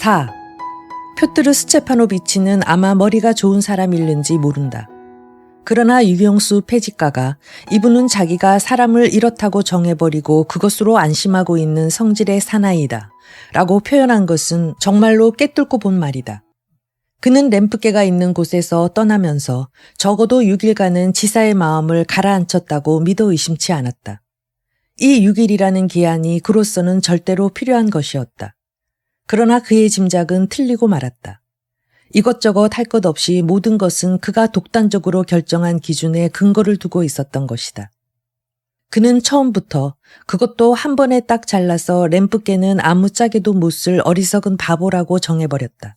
4. 표트르 스테파노비치는 아마 머리가 좋은 사람일는지 모른다. 그러나 유경수 폐직가가 이분은 자기가 사람을 이렇다고 정해버리고 그것으로 안심하고 있는 성질의 사나이다 라고 표현한 것은 정말로 꿰뚫고 본 말이다. 그는 램프계가 있는 곳에서 떠나면서 적어도 6일간은 지사의 마음을 가라앉혔다고 믿어 의심치 않았다. 이 6일이라는 기한이 그로서는 절대로 필요한 것이었다. 그러나 그의 짐작은 틀리고 말았다. 이것저것 할 것 없이 모든 것은 그가 독단적으로 결정한 기준에 근거를 두고 있었던 것이다. 그는 처음부터 그것도 한 번에 딱 잘라서 램프계는 아무짝에도 못 쓸 어리석은 바보라고 정해버렸다.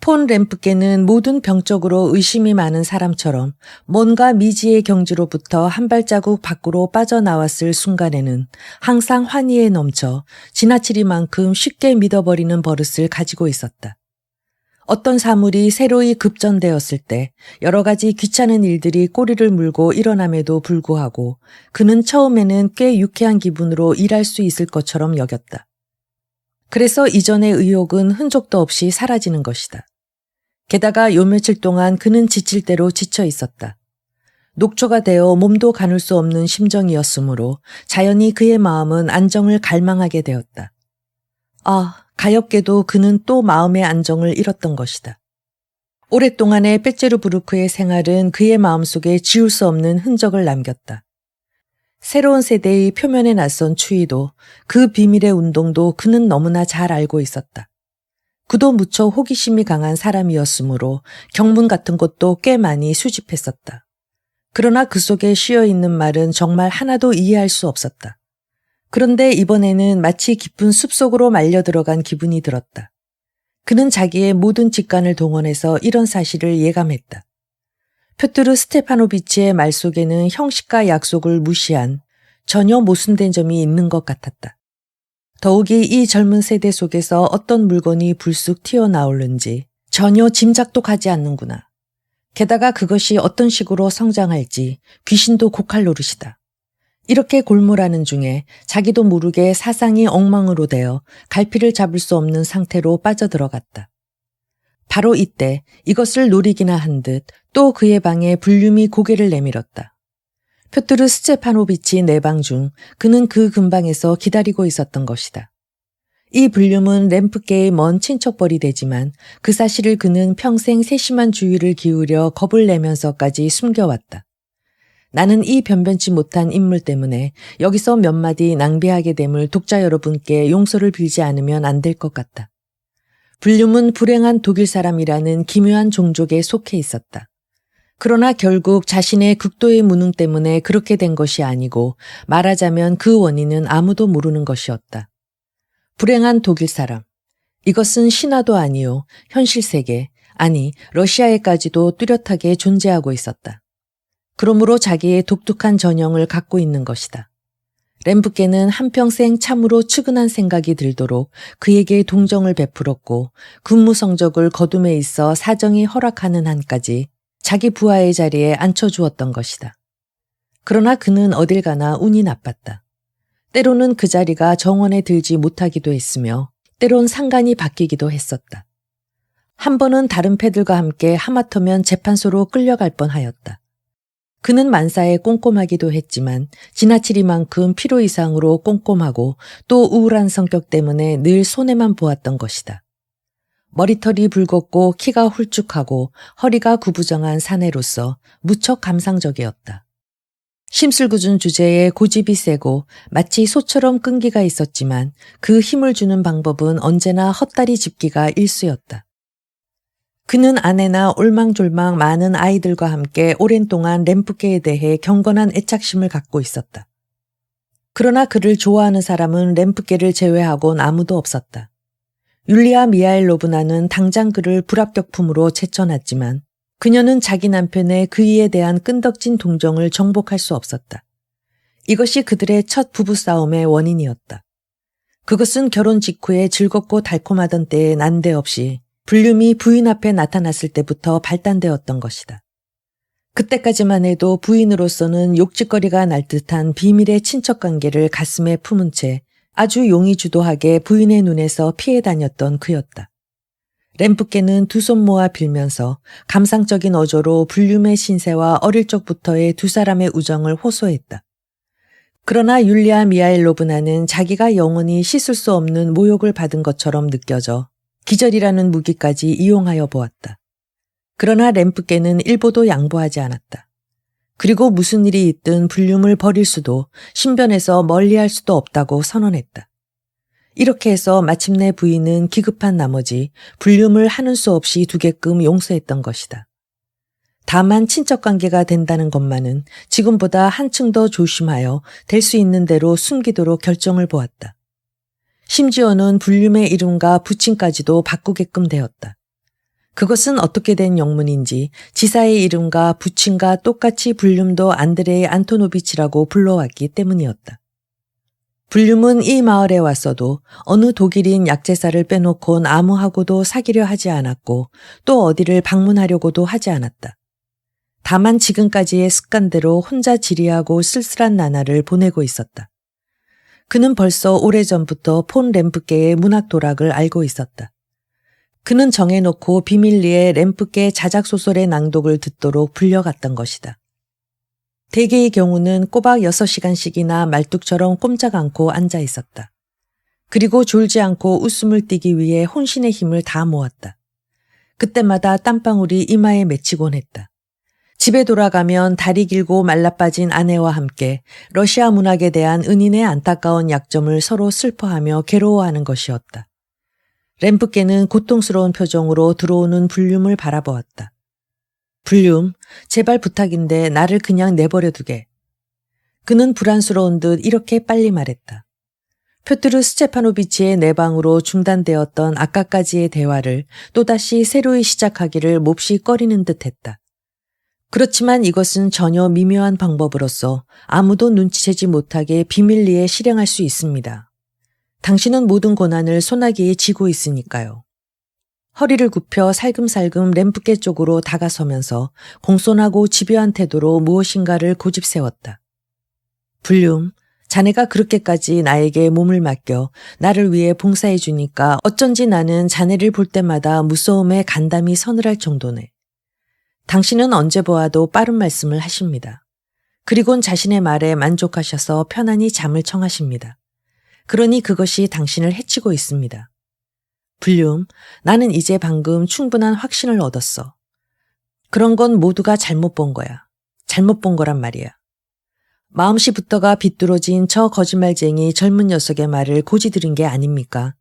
폰 램프계는 모든 병적으로 의심이 많은 사람처럼 뭔가 미지의 경지로부터 한 발자국 밖으로 빠져나왔을 순간에는 항상 환희에 넘쳐 지나치리만큼 쉽게 믿어버리는 버릇을 가지고 있었다. 어떤 사물이 새로이 급전되었을 때 여러 가지 귀찮은 일들이 꼬리를 물고 일어남에도 불구하고 그는 처음에는 꽤 유쾌한 기분으로 일할 수 있을 것처럼 여겼다. 그래서 이전의 의욕은 흔적도 없이 사라지는 것이다. 게다가 요 며칠 동안 그는 지칠 대로 지쳐 있었다. 녹초가 되어 몸도 가눌 수 없는 심정이었으므로 자연히 그의 마음은 안정을 갈망하게 되었다. 가엾게도 그는 또 마음의 안정을 잃었던 것이다. 오랫동안의 빼째르부르크의 생활은 그의 마음속에 지울 수 없는 흔적을 남겼다. 새로운 세대의 표면에 낯선 추위도 그 비밀의 운동도 그는 너무나 잘 알고 있었다. 그도 무척 호기심이 강한 사람이었으므로 경문 같은 것도 꽤 많이 수집했었다. 그러나 그 속에 쉬어있는 말은 정말 하나도 이해할 수 없었다. 그런데 이번에는 마치 깊은 숲속으로 말려 들어간 기분이 들었다. 그는 자기의 모든 직관을 동원해서 이런 사실을 예감했다. 표트르 스테파노비치의 말 속에는 형식과 약속을 무시한 전혀 모순된 점이 있는 것 같았다. 더욱이 이 젊은 세대 속에서 어떤 물건이 불쑥 튀어나오는지 전혀 짐작도 가지 않는구나. 게다가 그것이 어떤 식으로 성장할지 귀신도 곡할 노릇이다. 이렇게 골몰하는 중에 자기도 모르게 사상이 엉망으로 되어 갈피를 잡을 수 없는 상태로 빠져들어갔다. 바로 이때 이것을 노리기나 한 듯 또 그의 방에 불륨이 고개를 내밀었다. 표트르 스테파노비치 내방 중 그는 그 근방에서 기다리고 있었던 것이다. 이 불륨은 램프계의 먼 친척벌이 되지만 그 사실을 그는 평생 세심한 주의를 기울여 겁을 내면서까지 숨겨왔다. 나는 이 변변치 못한 인물 때문에 여기서 몇 마디 낭비하게 됨을 독자 여러분께 용서를 빌지 않으면 안 될 것 같다. 불륨은 불행한 독일 사람이라는 기묘한 종족에 속해 있었다. 그러나 결국 자신의 극도의 무능 때문에 그렇게 된 것이 아니고 말하자면 그 원인은 아무도 모르는 것이었다. 불행한 독일 사람. 이것은 신화도 아니요 현실 세계, 아니 러시아에까지도 뚜렷하게 존재하고 있었다. 그러므로 자기의 독특한 전형을 갖고 있는 것이다. 램프계는 한평생 참으로 측은한 생각이 들도록 그에게 동정을 베풀었고 근무 성적을 거둠에 있어 사정이 허락하는 한까지 자기 부하의 자리에 앉혀주었던 것이다. 그러나 그는 어딜 가나 운이 나빴다. 때로는 그 자리가 정원에 들지 못하기도 했으며 때론 상관이 바뀌기도 했었다. 한 번은 다른 패들과 함께 하마터면 재판소로 끌려갈 뻔하였다. 그는 만사에 꼼꼼하기도 했지만 지나치리만큼 필요 이상으로 꼼꼼하고 또 우울한 성격 때문에 늘 손해만 보았던 것이다. 머리털이 붉었고 키가 홀쭉하고 허리가 구부정한 사내로서 무척 감상적이었다. 심술궂은 주제에 고집이 세고 마치 소처럼 끈기가 있었지만 그 힘을 주는 방법은 언제나 헛다리 짚기가 일쑤였다. 그는 아내나 올망졸망 많은 아이들과 함께 오랜 동안 램프계에 대해 경건한 애착심을 갖고 있었다. 그러나 그를 좋아하는 사람은 램프계를 제외하곤 아무도 없었다. 율리아 미하일로브나는 당장 그를 불합격품으로 제쳐놨지만 그녀는 자기 남편의 그이에 대한 끈덕진 동정을 정복할 수 없었다. 이것이 그들의 첫 부부싸움의 원인이었다. 그것은 결혼 직후에 즐겁고 달콤하던 때에 난데없이 불륨이 부인 앞에 나타났을 때부터 발단되었던 것이다. 그때까지만 해도 부인으로서는 욕짓거리가 날 듯한 비밀의 친척관계를 가슴에 품은 채 아주 용의주도하게 부인의 눈에서 피해 다녔던 그였다. 램프께는 두 손 모아 빌면서 감상적인 어조로 불륨의 신세와 어릴 적부터의 두 사람의 우정을 호소했다. 그러나 율리아 미하일로브나는 자기가 영원히 씻을 수 없는 모욕을 받은 것처럼 느껴져 기절이라는 무기까지 이용하여 보았다. 그러나 램프께는 일보도 양보하지 않았다. 그리고 무슨 일이 있든 불륨을 버릴 수도 신변에서 멀리할 수도 없다고 선언했다. 이렇게 해서 마침내 부인은 기급한 나머지 불륨을 하는 수 없이 두게끔 용서했던 것이다. 다만 친척관계가 된다는 것만은 지금보다 한층 더 조심하여 될 수 있는 대로 숨기도록 결정을 보았다. 심지어는 불륨의 이름과 부친까지도 바꾸게끔 되었다. 그것은 어떻게 된 영문인지 지사의 이름과 부친과 똑같이 불륨도 안드레이 안토노비치라고 불러왔기 때문이었다. 불륨은 이 마을에 왔어도 어느 독일인 약제사를 빼놓곤 아무하고도 사귀려 하지 않았고 또 어디를 방문하려고도 하지 않았다. 다만 지금까지의 습관대로 혼자 지리하고 쓸쓸한 나날을 보내고 있었다. 그는 벌써 오래전부터 폰 램프께의 문학 도락을 알고 있었다. 그는 정해놓고 비밀리에 램프께 자작소설의 낭독을 듣도록 불려갔던 것이다. 대개의 경우는 꼬박 6시간씩이나 말뚝처럼 꼼짝 않고 앉아 있었다. 그리고 졸지 않고 웃음을 띠기 위해 혼신의 힘을 다 모았다. 그때마다 땀방울이 이마에 맺히곤 했다. 집에 돌아가면 다리 길고 말라빠진 아내와 함께 러시아 문학에 대한 은인의 안타까운 약점을 서로 슬퍼하며 괴로워하는 것이었다. 램프께는 고통스러운 표정으로 들어오는 불륨을 바라보았다. 불륨, 제발 부탁인데 나를 그냥 내버려 두게. 그는 불안스러운 듯 이렇게 빨리 말했다. 표트르 스테파노비치의 내방으로 중단되었던 아까까지의 대화를 또다시 새로이 시작하기를 몹시 꺼리는 듯했다. 그렇지만 이것은 전혀 미묘한 방법으로서 아무도 눈치채지 못하게 비밀리에 실행할 수 있습니다. 당신은 모든 고난을 소나기에 지고 있으니까요. 허리를 굽혀 살금살금 램프께 쪽으로 다가서면서 공손하고 집요한 태도로 무엇인가를 고집세웠다. 불륨, 자네가 그렇게까지 나에게 몸을 맡겨 나를 위해 봉사해 주니까 어쩐지 나는 자네를 볼 때마다 무서움에 간담이 서늘할 정도네. 당신은 언제 보아도 빠른 말씀을 하십니다. 그리곤 자신의 말에 만족하셔서 편안히 잠을 청하십니다. 그러니 그것이 당신을 해치고 있습니다. 불륨, 나는 이제 방금 충분한 확신을 얻었어. 그런 건 모두가 잘못 본 거야. 잘못 본 거란 말이야. 마음씨부터가 비뚤어진 저 거짓말쟁이 젊은 녀석의 말을 고지 들은 게 아닙니까?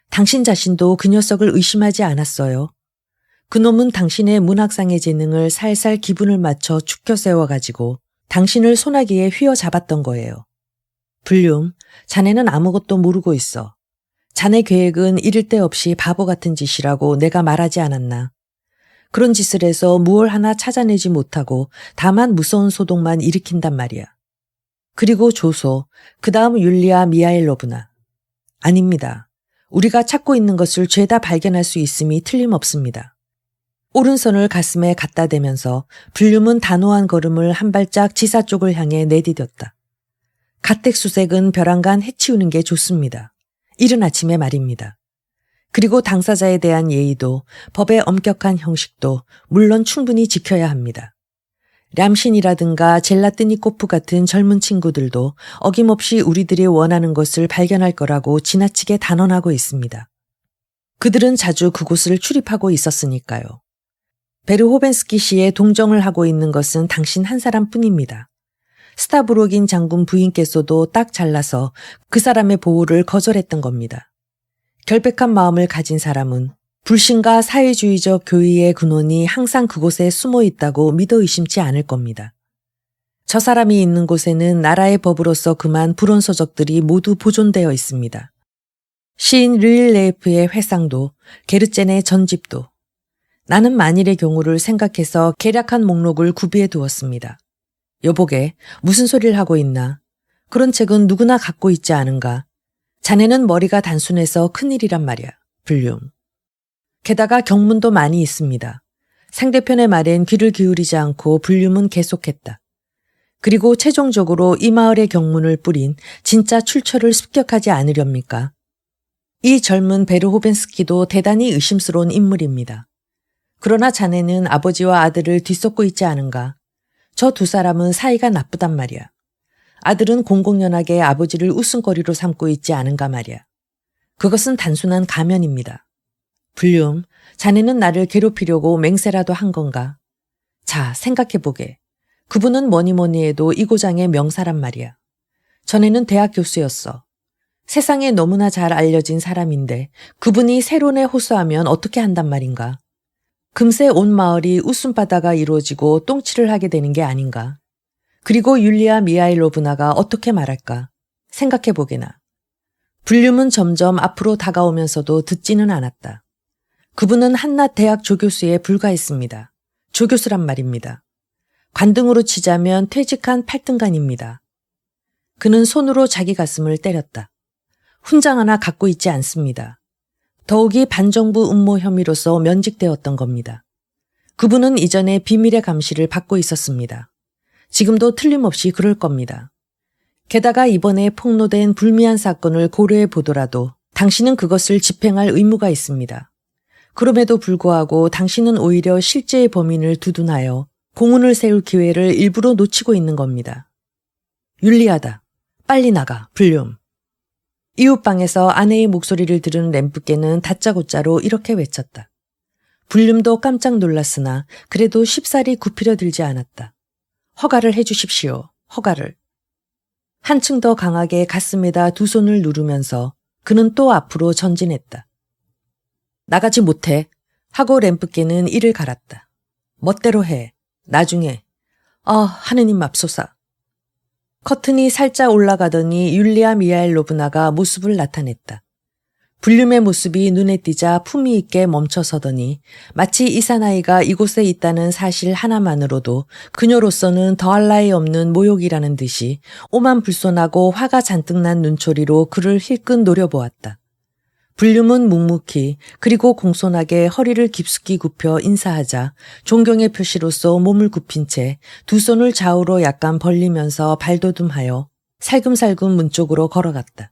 당신 자신도 그 녀석을 의심하지 않았어요. 그놈은 당신의 문학상의 재능을 살살 기분을 맞춰 축혀 세워가지고 당신을 소나기에 휘어잡았던 거예요. 불륨, 자네는 아무것도 모르고 있어. 자네 계획은 이를 데 없이 바보 같은 짓이라고 내가 말하지 않았나. 그런 짓을 해서 무얼 하나 찾아내지 못하고 다만 무서운 소동만 일으킨단 말이야. 그리고 조소, 그 다음 율리아 미하일로브나. 아닙니다. 우리가 찾고 있는 것을 죄다 발견할 수 있음이 틀림없습니다. 오른손을 가슴에 갖다 대면서 불륨은 단호한 걸음을 한 발짝 지사 쪽을 향해 내디뎠다. 가택수색은 벼랑간 해치우는 게 좋습니다. 이른 아침에 말입니다. 그리고 당사자에 대한 예의도 법의 엄격한 형식도 물론 충분히 지켜야 합니다. 람신이라든가 젤라뜨니코프 같은 젊은 친구들도 어김없이 우리들이 원하는 것을 발견할 거라고 지나치게 단언하고 있습니다. 그들은 자주 그곳을 출입하고 있었으니까요. 베르호벤스키 씨의 동정을 하고 있는 것은 당신 한 사람뿐입니다. 스타브로긴 장군 부인께서도 딱 잘라서 그 사람의 보호를 거절했던 겁니다. 결백한 마음을 가진 사람은 불신과 사회주의적 교의의 근원이 항상 그곳에 숨어 있다고 믿어 의심치 않을 겁니다. 저 사람이 있는 곳에는 나라의 법으로서 그만 불온서적들이 모두 보존되어 있습니다. 시인 르일레이프의 회상도 게르첸의 전집도 나는 만일의 경우를 생각해서 계략한 목록을 구비해 두었습니다. 여보게, 무슨 소리를 하고 있나? 그런 책은 누구나 갖고 있지 않은가? 자네는 머리가 단순해서 큰일이란 말이야, 불륨. 게다가 경문도 많이 있습니다. 상대편의 말엔 귀를 기울이지 않고 불륨은 계속했다. 그리고 최종적으로 이 마을의 경문을 뿌린 진짜 출처를 습격하지 않으렵니까? 이 젊은 베르호벤스키도 대단히 의심스러운 인물입니다. 그러나 자네는 아버지와 아들을 뒤쫓고 있지 않은가? 저 두 사람은 사이가 나쁘단 말이야. 아들은 공공연하게 아버지를 웃음거리로 삼고 있지 않은가 말이야. 그것은 단순한 가면입니다. 불륨, 자네는 나를 괴롭히려고 맹세라도 한 건가? 자, 생각해보게. 그분은 뭐니 해도 이 고장의 명사란 말이야. 전에는 대학 교수였어. 세상에 너무나 잘 알려진 사람인데 그분이 세론에 호소하면 어떻게 한단 말인가? 금세 온 마을이 웃음바다가 이루어지고 똥칠을 하게 되는 게 아닌가? 그리고 율리아 미하일로브나가 어떻게 말할까? 생각해보게나. 불륨은 점점 앞으로 다가오면서도 듣지는 않았다. 그분은 한낱 대학 조교수에 불과했습니다. 조교수란 말입니다. 관등으로 치자면 퇴직한 8등간입니다. 그는 손으로 자기 가슴을 때렸다. 훈장 하나 갖고 있지 않습니다. 더욱이 반정부 음모 혐의로서 면직되었던 겁니다. 그분은 이전에 비밀의 감시를 받고 있었습니다. 지금도 틀림없이 그럴 겁니다. 게다가 이번에 폭로된 불미한 사건을 고려해 보더라도 당신은 그것을 집행할 의무가 있습니다. 그럼에도 불구하고 당신은 오히려 실제의 범인을 두둔하여 공훈을 세울 기회를 일부러 놓치고 있는 겁니다. 윤리하다. 빨리 나가, 불륨. 이웃방에서 아내의 목소리를 들은 램프께는 다짜고짜로 이렇게 외쳤다. 불륨도 깜짝 놀랐으나 그래도 쉽사리 굽히려 들지 않았다. 허가를 해주십시오. 허가를. 한층 더 강하게 가슴에다 두 손을 누르면서 그는 또 앞으로 전진했다. 나가지 못해 하고 램프께는 이를 갈았다. 멋대로 해. 나중에. 하느님 맙소사. 커튼이 살짝 올라가더니 율리아 미하일로브나가 모습을 나타냈다. 불륨의 모습이 눈에 띄자 품위 있게 멈춰서더니 마치 이 사나이가 이곳에 있다는 사실 하나만으로도 그녀로서는 더할 나위 없는 모욕이라는 듯이 오만불손하고 화가 잔뜩 난 눈초리로 그를 힐끗 노려보았다. 불륨은 묵묵히 그리고 공손하게 허리를 깊숙이 굽혀 인사하자 존경의 표시로서 몸을 굽힌 채 두 손을 좌우로 약간 벌리면서 발돋움하여 살금살금 문 쪽으로 걸어갔다.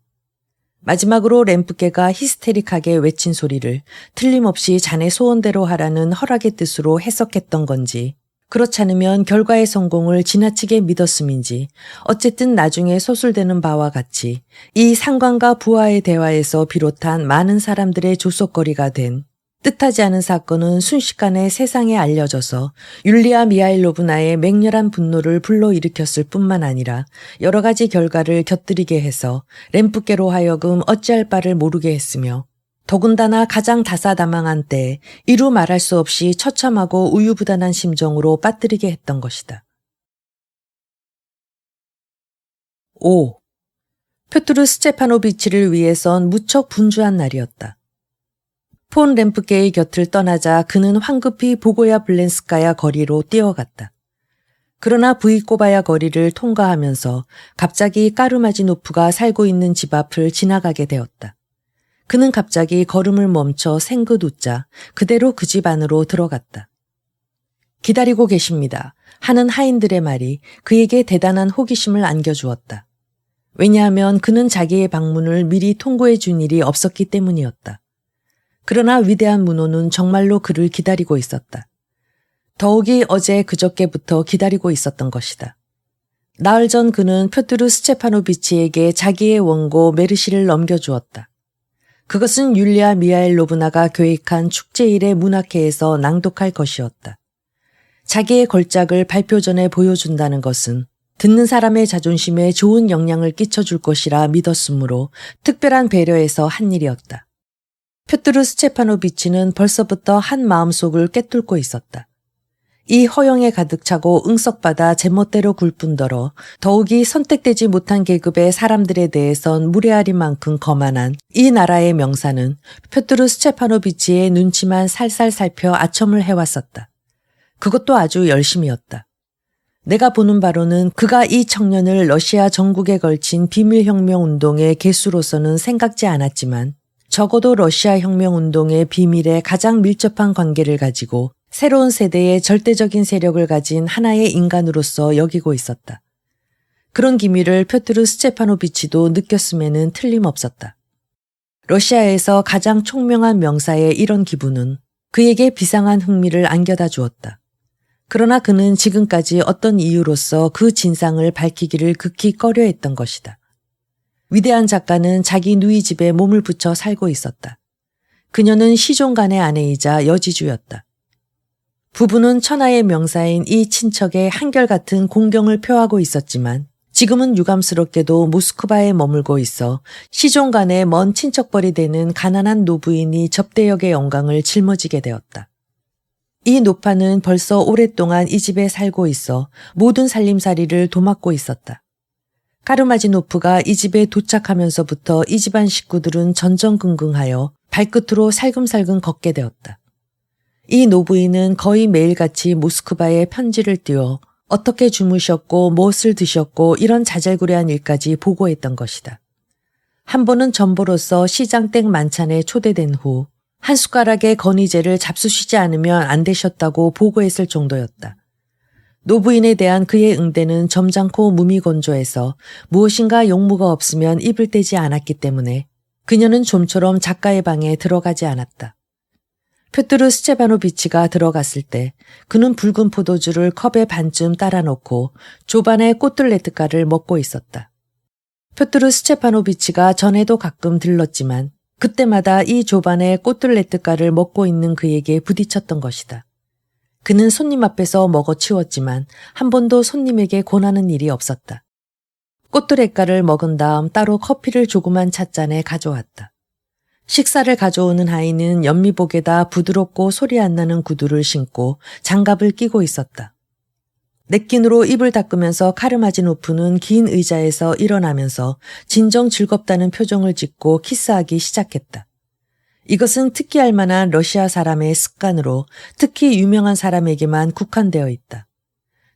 마지막으로 램프개가 히스테릭하게 외친 소리를 틀림없이 자네 소원대로 하라는 허락의 뜻으로 해석했던 건지 그렇지 않으면 결과의 성공을 지나치게 믿었음인지 어쨌든 나중에 소술되는 바와 같이 이 상관과 부하의 대화에서 비롯한 많은 사람들의 조속거리가 된 뜻하지 않은 사건은 순식간에 세상에 알려져서 율리아 미하일로브나의 맹렬한 분노를 불러일으켰을 뿐만 아니라 여러 가지 결과를 곁들이게 해서 램프께로 하여금 어찌할 바를 모르게 했으며 더군다나 가장 다사다망한 때에 이루 말할 수 없이 처참하고 우유부단한 심정으로 빠뜨리게 했던 것이다. 5. 표트르 스테파노비치를 위해선 무척 분주한 날이었다. 폰 램프게의 곁을 떠나자 그는 황급히 보고야 블렌스카야 거리로 뛰어갔다. 그러나 부이꼬바야 거리를 통과하면서 갑자기 까르마지노프가 살고 있는 집 앞을 지나가게 되었다. 그는 갑자기 걸음을 멈춰 생긋 웃자 그대로 그 집 안으로 들어갔다. 기다리고 계십니다. 하는 하인들의 말이 그에게 대단한 호기심을 안겨주었다. 왜냐하면 그는 자기의 방문을 미리 통보해 준 일이 없었기 때문이었다. 그러나 위대한 문호는 정말로 그를 기다리고 있었다. 더욱이 어제 그저께부터 기다리고 있었던 것이다. 나흘 전 그는 표트르 스테파노비치에게 자기의 원고 메르시를 넘겨주었다. 그것은 율리아 미하일로브나가 계획한 축제일의 문학회에서 낭독할 것이었다. 자기의 걸작을 발표 전에 보여준다는 것은 듣는 사람의 자존심에 좋은 영향을 끼쳐줄 것이라 믿었으므로 특별한 배려에서 한 일이었다. 표트르 스테파노비치는 벌써부터 한 마음속을 꿰뚫고 있었다. 이 허영에 가득 차고 응석받아 제멋대로 굴 뿐더러 더욱이 선택되지 못한 계급의 사람들에 대해선 무례할 만큼 거만한 이 나라의 명사는 표트르 스테파노비치의 눈치만 살살 살펴 아첨을 해왔었다. 그것도 아주 열심히였다. 내가 보는 바로는 그가 이 청년을 러시아 전국에 걸친 비밀혁명운동의 개수로서는 생각지 않았지만 적어도 러시아 혁명운동의 비밀에 가장 밀접한 관계를 가지고 새로운 세대의 절대적인 세력을 가진 하나의 인간으로서 여기고 있었다. 그런 기미를 표트르 스테파노비치도 느꼈음에는 틀림없었다. 러시아에서 가장 총명한 명사의 이런 기분은 그에게 비상한 흥미를 안겨다 주었다. 그러나 그는 지금까지 어떤 이유로서 그 진상을 밝히기를 극히 꺼려했던 것이다. 위대한 작가는 자기 누이 집에 몸을 붙여 살고 있었다. 그녀는 시종간의 아내이자 여지주였다. 부부는 천하의 명사인 이 친척의 한결같은 공경을 표하고 있었지만 지금은 유감스럽게도 모스크바에 머물고 있어 시종간의 먼 친척벌이 되는 가난한 노부인이 접대역의 영광을 짊어지게 되었다. 이 노파는 벌써 오랫동안 이 집에 살고 있어 모든 살림살이를 도맡고 있었다. 카르마지노프가 이 집에 도착하면서부터 이 집안 식구들은 전전긍긍하여 발끝으로 살금살금 걷게 되었다. 이 노부인은 거의 매일같이 모스크바에 편지를 띄워 어떻게 주무셨고 무엇을 드셨고 이런 자잘구레한 일까지 보고했던 것이다. 한 번은 전보로서 시장댁 만찬에 초대된 후 한 숟가락의 건의제를 잡수시지 않으면 안 되셨다고 보고했을 정도였다. 노부인에 대한 그의 응대는 점잖고 무미건조해서 무엇인가 용무가 없으면 입을 떼지 않았기 때문에 그녀는 좀처럼 작가의 방에 들어가지 않았다. 표트르 스테파노비치가 들어갔을 때 그는 붉은 포도주를 컵에 반쯤 따라 놓고 조반의 꼬틀레트가를 먹고 있었다. 표트르 스테파노비치가 전에도 가끔 들렀지만 그때마다 이 조반의 꼬틀레트가를 먹고 있는 그에게 부딪혔던 것이다. 그는 손님 앞에서 먹어치웠지만 한 번도 손님에게 권하는 일이 없었다. 꼬틀레트가를 먹은 다음 따로 커피를 조그만 찻잔에 가져왔다. 식사를 가져오는 아이는 연미복에다 부드럽고 소리 안 나는 구두를 신고 장갑을 끼고 있었다. 냅킨으로 입을 닦으면서 카르마지노프는 긴 의자에서 일어나면서 진정 즐겁다는 표정을 짓고 키스하기 시작했다. 이것은 특기할 만한 러시아 사람의 습관으로 특히 유명한 사람에게만 국한되어 있다.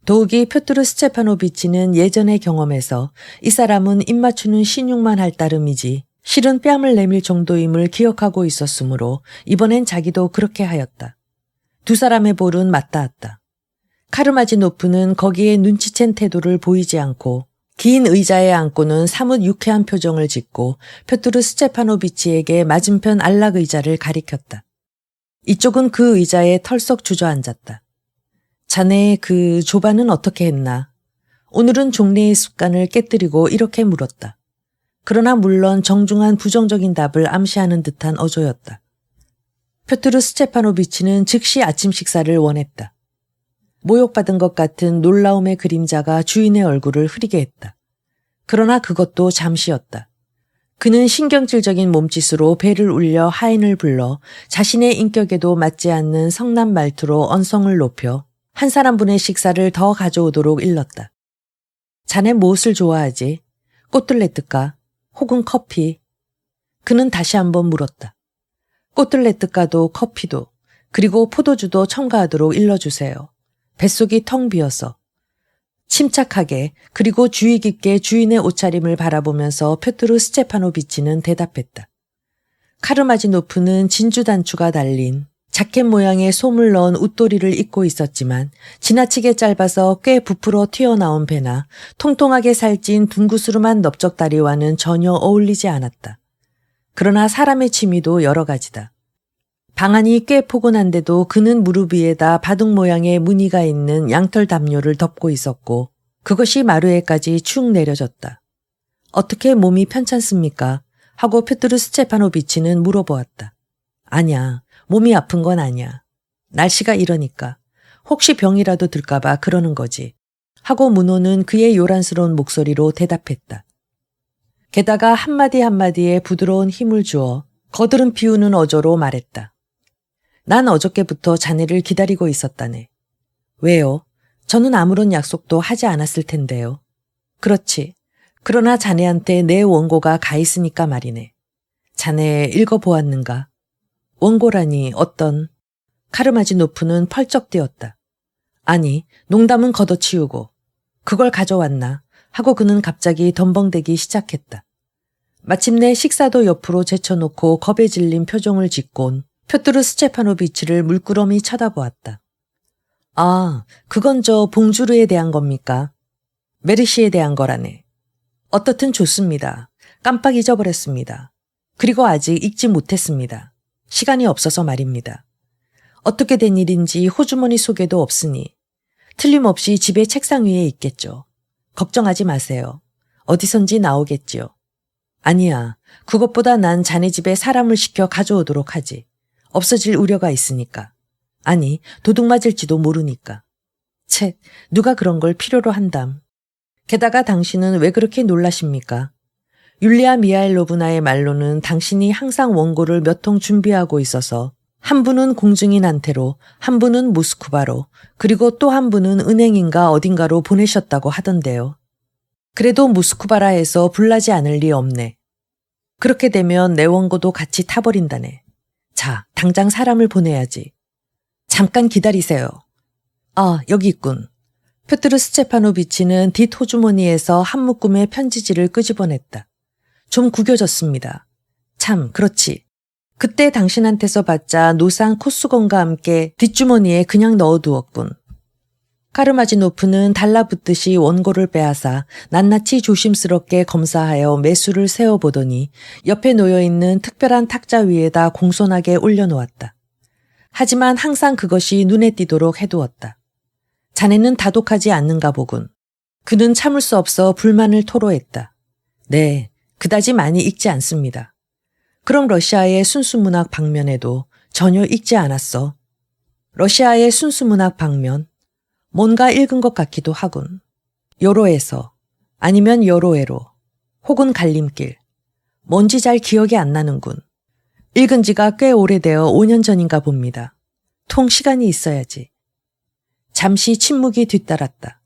더욱이 표트르 스테파노비치는 예전의 경험에서 이 사람은 입맞추는 신용만 할 따름이지 실은 뺨을 내밀 정도임을 기억하고 있었으므로 이번엔 자기도 그렇게 하였다. 두 사람의 볼은 맞닿았다. 카르마지노프는 거기에 눈치챈 태도를 보이지 않고 긴 의자에 앉고는 사뭇 유쾌한 표정을 짓고 표트르 스테파노비치에게 맞은편 안락 의자를 가리켰다. 이쪽은 그 의자에 털썩 주저앉았다. 자네 그 조반은 어떻게 했나? 오늘은 종례의 습관을 깨뜨리고 이렇게 물었다. 그러나 물론 정중한 부정적인 답을 암시하는 듯한 어조였다. 표트르 스테파노비치는 즉시 아침 식사를 원했다. 모욕받은 것 같은 놀라움의 그림자가 주인의 얼굴을 흐리게 했다. 그러나 그것도 잠시였다. 그는 신경질적인 몸짓으로 배를 울려 하인을 불러 자신의 인격에도 맞지 않는 성난 말투로 언성을 높여 한 사람분의 식사를 더 가져오도록 일렀다. 자네 무엇을 좋아하지? 꼬틀레트가 혹은 커피? 그는 다시 한번 물었다. 꼬틀레트가도 커피도 그리고 포도주도 첨가하도록 일러주세요. 뱃속이 텅 비어서. 침착하게 그리고 주의 깊게 주인의 옷차림을 바라보면서 표트르 스테파노비치는 대답했다. 카르마지노프는 진주단추가 달린 자켓 모양의 솜을 넣은 웃도리를 입고 있었지만 지나치게 짧아서 꽤 부풀어 튀어나온 배나 통통하게 살찐 둥구스름한 넓적다리와는 전혀 어울리지 않았다. 그러나 사람의 취미도 여러 가지다. 방안이 꽤 포근한데도 그는 무릎 위에다 바둑 모양의 무늬가 있는 양털 담요를 덮고 있었고 그것이 마루에까지 축 내려졌다. 어떻게 몸이 편찮습니까? 하고 표트르 스테파노비치는 물어보았다. 아냐, 몸이 아픈 건 아니야. 날씨가 이러니까. 혹시 병이라도 들까봐 그러는 거지. 하고 문호는 그의 요란스러운 목소리로 대답했다. 게다가 한마디 한마디에 부드러운 힘을 주어 거드름 피우는 어조로 말했다. 난 어저께부터 자네를 기다리고 있었다네. 왜요? 저는 아무런 약속도 하지 않았을 텐데요. 그렇지. 그러나 자네한테 내 원고가 가 있으니까 말이네. 자네 읽어보았는가? 원고라니 어떤? 카르마지노프는 펄쩍 뛰었다. 아니, 농담은 걷어치우고. 그걸 가져왔나? 하고 그는 갑자기 덤벙대기 시작했다. 마침내 식사도 옆으로 제쳐놓고 겁에 질린 표정을 짓곤 표트르 스테파노비치를 물끄러미 쳐다보았다. 아, 그건 저 봉주르에 대한 겁니까? 메르시에 대한 거라네. 어떻든 좋습니다. 깜빡 잊어버렸습니다. 그리고 아직 읽지 못했습니다. 시간이 없어서 말입니다. 어떻게 된 일인지 호주머니 속에도 없으니 틀림없이 집의 책상 위에 있겠죠. 걱정하지 마세요. 어디선지 나오겠지요. 아니야. 그것보다 난 자네 집에 사람을 시켜 가져오도록 하지. 없어질 우려가 있으니까. 아니, 도둑 맞을지도 모르니까. 채, 누가 그런 걸 필요로 한담. 게다가 당신은 왜 그렇게 놀라십니까? 율리아 미하일로브나의 말로는 당신이 항상 원고를 몇 통 준비하고 있어서 한 분은 공증인한테로, 한 분은 모스크바로, 그리고 또 한 분은 은행인가 어딘가로 보내셨다고 하던데요. 그래도 모스크바라 해서 불나지 않을 리 없네. 그렇게 되면 내 원고도 같이 타버린다네. 자, 당장 사람을 보내야지. 잠깐 기다리세요. 아, 여기 있군. 표트르 스테파노비치는 뒷 호주머니에서 한 묶음의 편지지를 끄집어냈다. 좀 구겨졌습니다. 참, 그렇지. 그때 당신한테서 받자 노상 코수건과 함께 뒷주머니에 그냥 넣어두었군. 카르마지노프는 달라붙듯이 원고를 빼앗아 낱낱이 조심스럽게 검사하여 매수를 세어보더니 옆에 놓여있는 특별한 탁자 위에다 공손하게 올려놓았다. 하지만 항상 그것이 눈에 띄도록 해두었다. 자네는 다독하지 않는가 보군. 그는 참을 수 없어 불만을 토로했다. 네, 그다지 많이 읽지 않습니다. 그럼 러시아의 순수문학 방면에도 전혀 읽지 않았어. 러시아의 순수문학 방면? 뭔가 읽은 것 같기도 하군. 요로에서, 아니면 요로에로, 혹은 갈림길. 뭔지 잘 기억이 안 나는군. 읽은 지가 꽤 오래되어 5년 전인가 봅니다. 통 시간이 있어야지. 잠시 침묵이 뒤따랐다.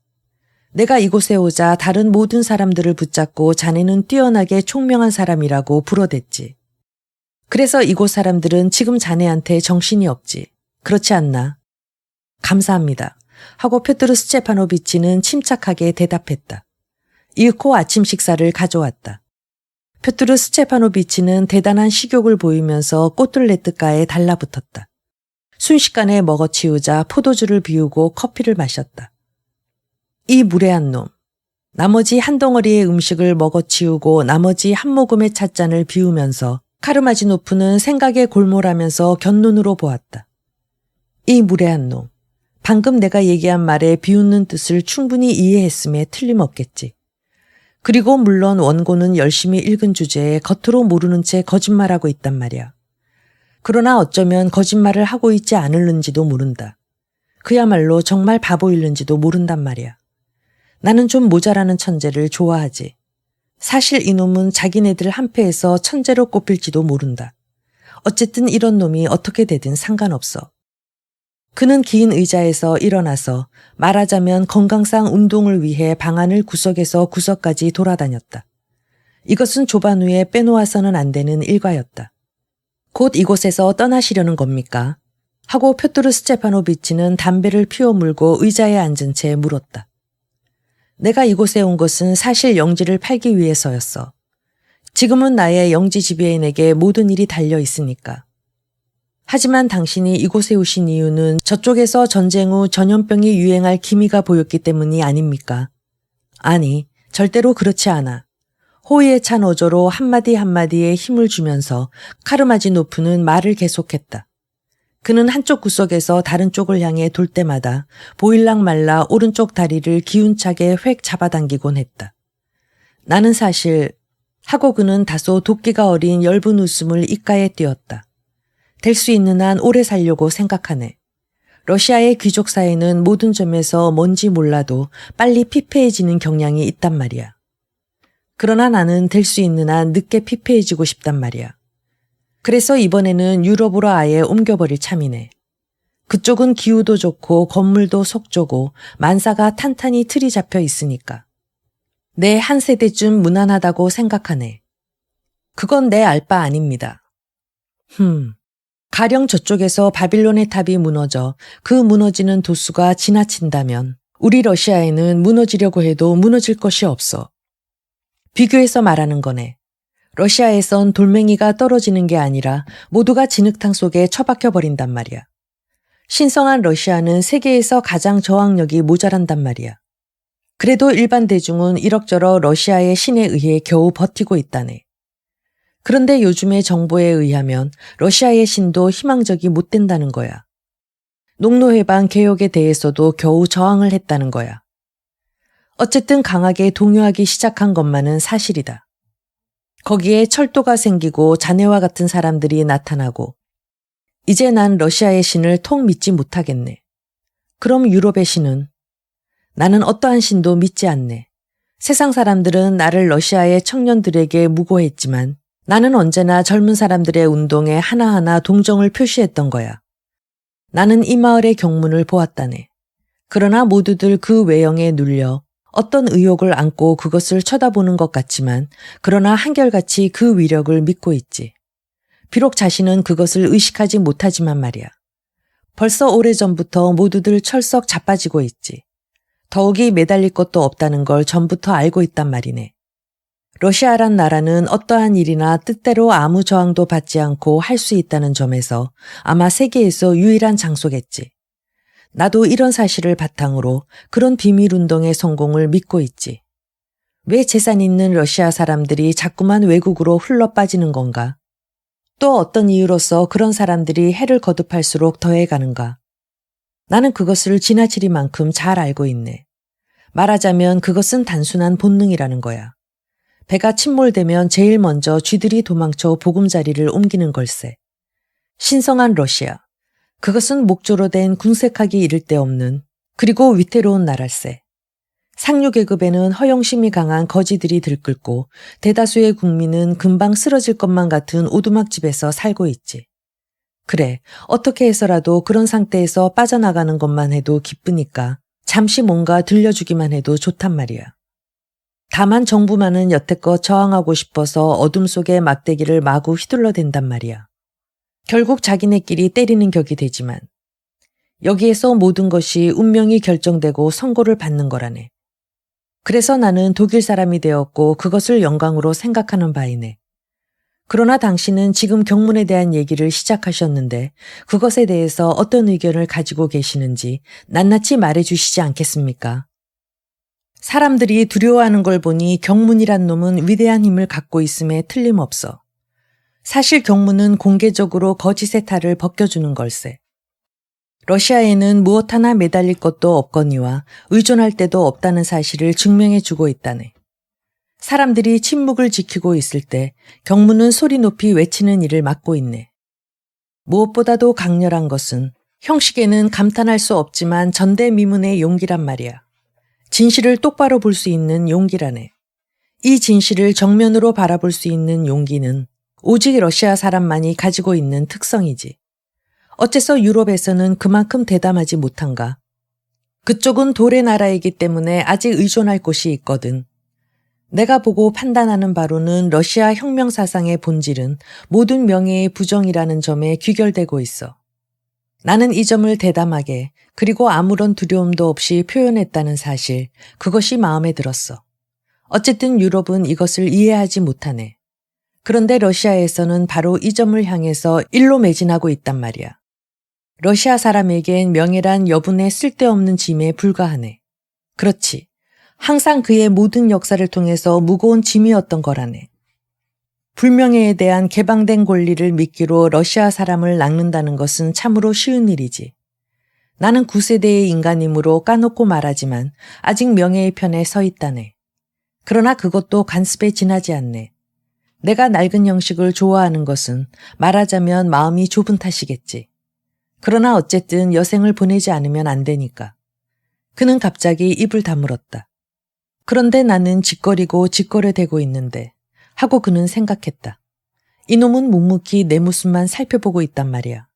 내가 이곳에 오자 다른 모든 사람들을 붙잡고 자네는 뛰어나게 총명한 사람이라고 불어댔지. 그래서 이곳 사람들은 지금 자네한테 정신이 없지. 그렇지 않나? 감사합니다. 하고 표트르 스테파노비치는 침착하게 대답했다. 잃고 아침 식사를 가져왔다. 표트르 스테파노비치는 대단한 식욕을 보이면서 꽃들레뜨가에 달라붙었다. 순식간에 먹어치우자 포도주를 비우고 커피를 마셨다. 이 무례한 놈. 나머지 한 덩어리의 음식을 먹어치우고 나머지 한 모금의 찻잔을 비우면서 카르마지노프는 생각에 골몰하면서 곁눈으로 보았다. 이 무례한 놈. 방금 내가 얘기한 말에 비웃는 뜻을 충분히 이해했음에 틀림없겠지. 그리고 물론 원고는 열심히 읽은 주제에 겉으로 모르는 채 거짓말하고 있단 말이야. 그러나 어쩌면 거짓말을 하고 있지 않을는지도 모른다. 그야말로 정말 바보일는지도 모른단 말이야. 나는 좀 모자라는 천재를 좋아하지. 사실 이놈은 자기네들 한패에서 천재로 꼽힐지도 모른다. 어쨌든 이런 놈이 어떻게 되든 상관없어. 그는 긴 의자에서 일어나서 말하자면 건강상 운동을 위해 방 안을 구석에서 구석까지 돌아다녔다. 이것은 조반 후에 빼놓아서는 안 되는 일과였다. 곧 이곳에서 떠나시려는 겁니까? 하고 표트르 스테파노비치는 담배를 피워 물고 의자에 앉은 채 물었다. 내가 이곳에 온 것은 사실 영지를 팔기 위해서였어. 지금은 나의 영지 지배인에게 모든 일이 달려 있으니까. 하지만 당신이 이곳에 오신 이유는 저쪽에서 전쟁 후 전염병이 유행할 기미가 보였기 때문이 아닙니까? 아니, 절대로 그렇지 않아. 호의에 찬 어조로 한마디 한마디에 힘을 주면서 카르마지노프는 말을 계속했다. 그는 한쪽 구석에서 다른 쪽을 향해 돌 때마다 보일락 말라 오른쪽 다리를 기운차게 획 잡아당기곤 했다. 나는 사실 하고 그는 다소 도끼가 어린 엷은 웃음을 입가에 띄었다. 될 수 있는 한 오래 살려고 생각하네. 러시아의 귀족 사회는 모든 점에서 뭔지 몰라도 빨리 피폐해지는 경향이 있단 말이야. 그러나 나는 될 수 있는 한 늦게 피폐해지고 싶단 말이야. 그래서 이번에는 유럽으로 아예 옮겨버릴 참이네. 그쪽은 기후도 좋고 건물도 속조고 만사가 탄탄히 틀이 잡혀 있으니까. 내 한 세대쯤 무난하다고 생각하네. 그건 내 알 바 아닙니다. 가령 저쪽에서 바빌론의 탑이 무너져 그 무너지는 도수가 지나친다면 우리 러시아에는 무너지려고 해도 무너질 것이 없어. 비교해서 말하는 거네. 러시아에선 돌멩이가 떨어지는 게 아니라 모두가 진흙탕 속에 처박혀 버린단 말이야. 신성한 러시아는 세계에서 가장 저항력이 모자란단 말이야. 그래도 일반 대중은 이럭저럭 러시아의 신에 의해 겨우 버티고 있다네. 그런데 요즘의 정보에 의하면 러시아의 신도 희망적이 못 된다는 거야. 농노해방 개혁에 대해서도 겨우 저항을 했다는 거야. 어쨌든 강하게 동요하기 시작한 것만은 사실이다. 거기에 철도가 생기고 자네와 같은 사람들이 나타나고 이제 난 러시아의 신을 통 믿지 못하겠네. 그럼 유럽의 신은? 나는 어떠한 신도 믿지 않네. 세상 사람들은 나를 러시아의 청년들에게 무고했지만 나는 언제나 젊은 사람들의 운동에 하나하나 동정을 표시했던 거야. 나는 이 마을의 경문을 보았다네. 그러나 모두들 그 외형에 눌려 어떤 의욕을 안고 그것을 쳐다보는 것 같지만 그러나 한결같이 그 위력을 믿고 있지. 비록 자신은 그것을 의식하지 못하지만 말이야. 벌써 오래전부터 모두들 철썩 자빠지고 있지. 더욱이 매달릴 것도 없다는 걸 전부터 알고 있단 말이네. 러시아란 나라는 어떠한 일이나 뜻대로 아무 저항도 받지 않고 할 수 있다는 점에서 아마 세계에서 유일한 장소겠지. 나도 이런 사실을 바탕으로 그런 비밀운동의 성공을 믿고 있지. 왜 재산 있는 러시아 사람들이 자꾸만 외국으로 흘러 빠지는 건가? 또 어떤 이유로서 그런 사람들이 해를 거듭할수록 더해가는가? 나는 그것을 지나치리만큼 잘 알고 있네. 말하자면 그것은 단순한 본능이라는 거야. 배가 침몰되면 제일 먼저 쥐들이 도망쳐 보금자리를 옮기는 걸세. 신성한 러시아. 그것은 목조로 된 궁색하기 이를 데 없는 그리고 위태로운 나랄세. 상류계급에는 허영심이 강한 거지들이 들끓고 대다수의 국민은 금방 쓰러질 것만 같은 오두막집에서 살고 있지. 그래, 어떻게 해서라도 그런 상태에서 빠져나가는 것만 해도 기쁘니까 잠시 뭔가 들려주기만 해도 좋단 말이야. 다만 정부만은 여태껏 저항하고 싶어서 어둠 속의 막대기를 마구 휘둘러댄단 말이야. 결국 자기네끼리 때리는 격이 되지만 여기에서 모든 것이 운명이 결정되고 선고를 받는 거라네. 그래서 나는 독일 사람이 되었고 그것을 영광으로 생각하는 바이네. 그러나 당신은 지금 경문에 대한 얘기를 시작하셨는데 그것에 대해서 어떤 의견을 가지고 계시는지 낱낱이 말해주시지 않겠습니까? 사람들이 두려워하는 걸 보니 경문이란 놈은 위대한 힘을 갖고 있음에 틀림없어. 사실 경문은 공개적으로 거짓의 탈을 벗겨주는 걸세. 러시아에는 무엇 하나 매달릴 것도 없거니와 의존할 데도 없다는 사실을 증명해주고 있다네. 사람들이 침묵을 지키고 있을 때 경문은 소리 높이 외치는 일을 맡고 있네. 무엇보다도 강렬한 것은 형식에는 감탄할 수 없지만 전대미문의 용기란 말이야. 진실을 똑바로 볼 수 있는 용기라네. 이 진실을 정면으로 바라볼 수 있는 용기는 오직 러시아 사람만이 가지고 있는 특성이지. 어째서 유럽에서는 그만큼 대담하지 못한가? 그쪽은 돌의 나라이기 때문에 아직 의존할 곳이 있거든. 내가 보고 판단하는 바로는 러시아 혁명 사상의 본질은 모든 명예의 부정이라는 점에 귀결되고 있어. 나는 이 점을 대담하게 그리고 아무런 두려움도 없이 표현했다는 사실, 그것이 마음에 들었어. 어쨌든 유럽은 이것을 이해하지 못하네. 그런데 러시아에서는 바로 이 점을 향해서 일로 매진하고 있단 말이야. 러시아 사람에겐 명예란 여분의 쓸데없는 짐에 불과하네. 그렇지. 항상 그의 모든 역사를 통해서 무거운 짐이었던 거라네. 불명예에 대한 개방된 권리를 미끼로 러시아 사람을 낚는다는 것은 참으로 쉬운 일이지. 나는 9세대의 인간이므로 까놓고 말하지만 아직 명예의 편에 서 있다네. 그러나 그것도 간습에 지나지 않네. 내가 낡은 형식을 좋아하는 것은 말하자면 마음이 좁은 탓이겠지. 그러나 어쨌든 여생을 보내지 않으면 안 되니까. 그는 갑자기 입을 다물었다. 그런데 나는 짓거리고 짓거려대고 있는데 하고 그는 생각했다. 이놈은 묵묵히 내 모습만 살펴보고 있단 말이야.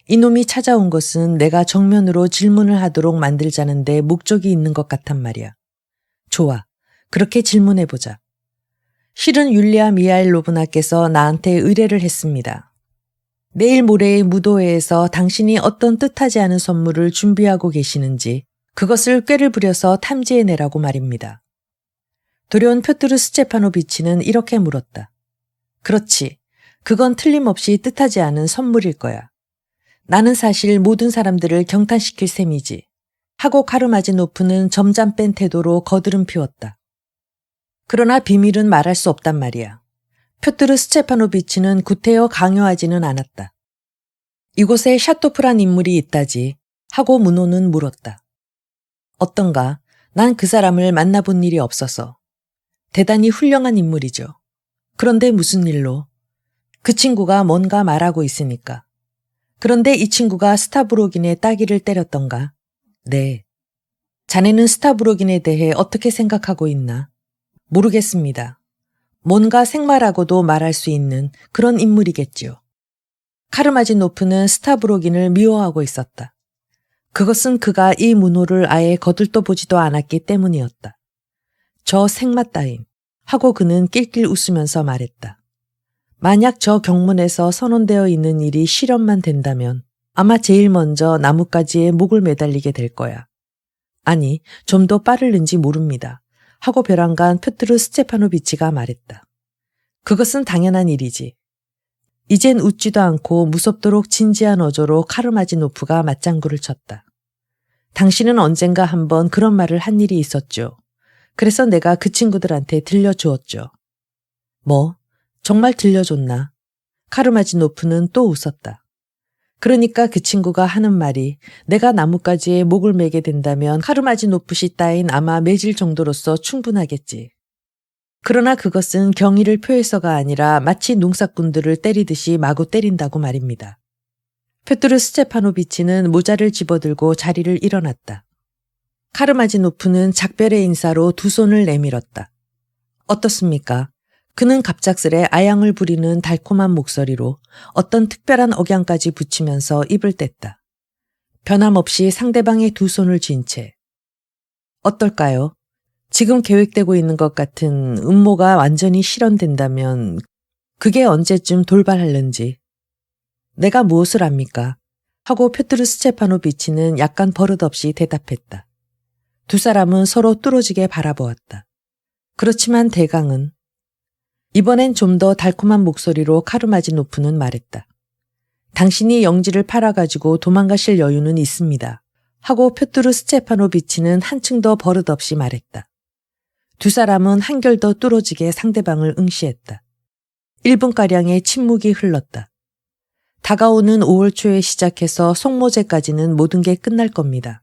이놈이 찾아온 것은 내가 정면으로 질문을 하도록 만들자는데 목적이 있는 것 같단 말이야. 좋아. 그렇게 질문해보자. 실은 율리아 미하일로브나께서 나한테 의뢰를 했습니다. 내일 모레의 무도회에서 당신이 어떤 뜻하지 않은 선물을 준비하고 계시는지 그것을 꾀를 부려서 탐지해내라고 말입니다. 도련 표트르 스테파노비치는 이렇게 물었다. 그렇지. 그건 틀림없이 뜻하지 않은 선물일 거야. 나는 사실 모든 사람들을 경탄시킬 셈이지. 하고 카르마지노프는 점잠 뺀 태도로 거드름 피웠다. 그러나 비밀은 말할 수 없단 말이야. 표트르 스테파노비치는 구태여 강요하지는 않았다. 이곳에 샤토프란 인물이 있다지 하고 문호는 물었다. 어떤가? 난 그 사람을 만나본 일이 없어서. 대단히 훌륭한 인물이죠. 그런데 무슨 일로? 그 친구가 뭔가 말하고 있으니까. 그런데 이 친구가 스타브로긴의 따귀를 때렸던가? 네. 자네는 스타브로긴에 대해 어떻게 생각하고 있나? 모르겠습니다. 뭔가 생말하고도 말할 수 있는 그런 인물이겠지요. 카르마지노프는 스타브로긴을 미워하고 있었다. 그것은 그가 이 문호를 아예 거들떠보지도 않았기 때문이었다. 저 생마 따윈 하고 그는 낄낄 웃으면서 말했다. 만약 저 경문에서 선언되어 있는 일이 실현만 된다면 아마 제일 먼저 나뭇가지에 목을 매달리게 될 거야. 아니, 좀 더 빠를는지 모릅니다. 하고 벼랑간 표트르 스테파노비치가 말했다. 그것은 당연한 일이지. 이젠 웃지도 않고 무섭도록 진지한 어조로 카르마지노프가 맞장구를 쳤다. 당신은 언젠가 한번 그런 말을 한 일이 있었죠. 그래서 내가 그 친구들한테 들려주었죠. 뭐? 정말 들려줬나? 카르마지노프는 또 웃었다. 그러니까 그 친구가 하는 말이 내가 나뭇가지에 목을 매게 된다면 카르마지노프 씨 따윈 아마 매질 정도로서 충분하겠지. 그러나 그것은 경의를 표해서가 아니라 마치 농사꾼들을 때리듯이 마구 때린다고 말입니다. 표트르 스테파노비치는 모자를 집어들고 자리를 일어났다. 카르마지노프는 작별의 인사로 두 손을 내밀었다. 어떻습니까? 그는 갑작스레 아양을 부리는 달콤한 목소리로 어떤 특별한 억양까지 붙이면서 입을 뗐다. 변함없이 상대방의 두 손을 쥔 채. 어떨까요? 지금 계획되고 있는 것 같은 음모가 완전히 실현된다면 그게 언제쯤 돌발할는지. 내가 무엇을 압니까? 하고 표트르 스테파노비치는 약간 버릇없이 대답했다. 두 사람은 서로 뚫어지게 바라보았다. 그렇지만 대강은 이번엔 좀 더 달콤한 목소리로 카르마지노프는 말했다. 당신이 영지를 팔아가지고 도망가실 여유는 있습니다. 하고 표트르 스테파노비치는 한층 더 버릇없이 말했다. 두 사람은 한결 더 뚫어지게 상대방을 응시했다. 1분가량의 침묵이 흘렀다. 다가오는 5월 초에 시작해서 송모제까지는 모든 게 끝날 겁니다.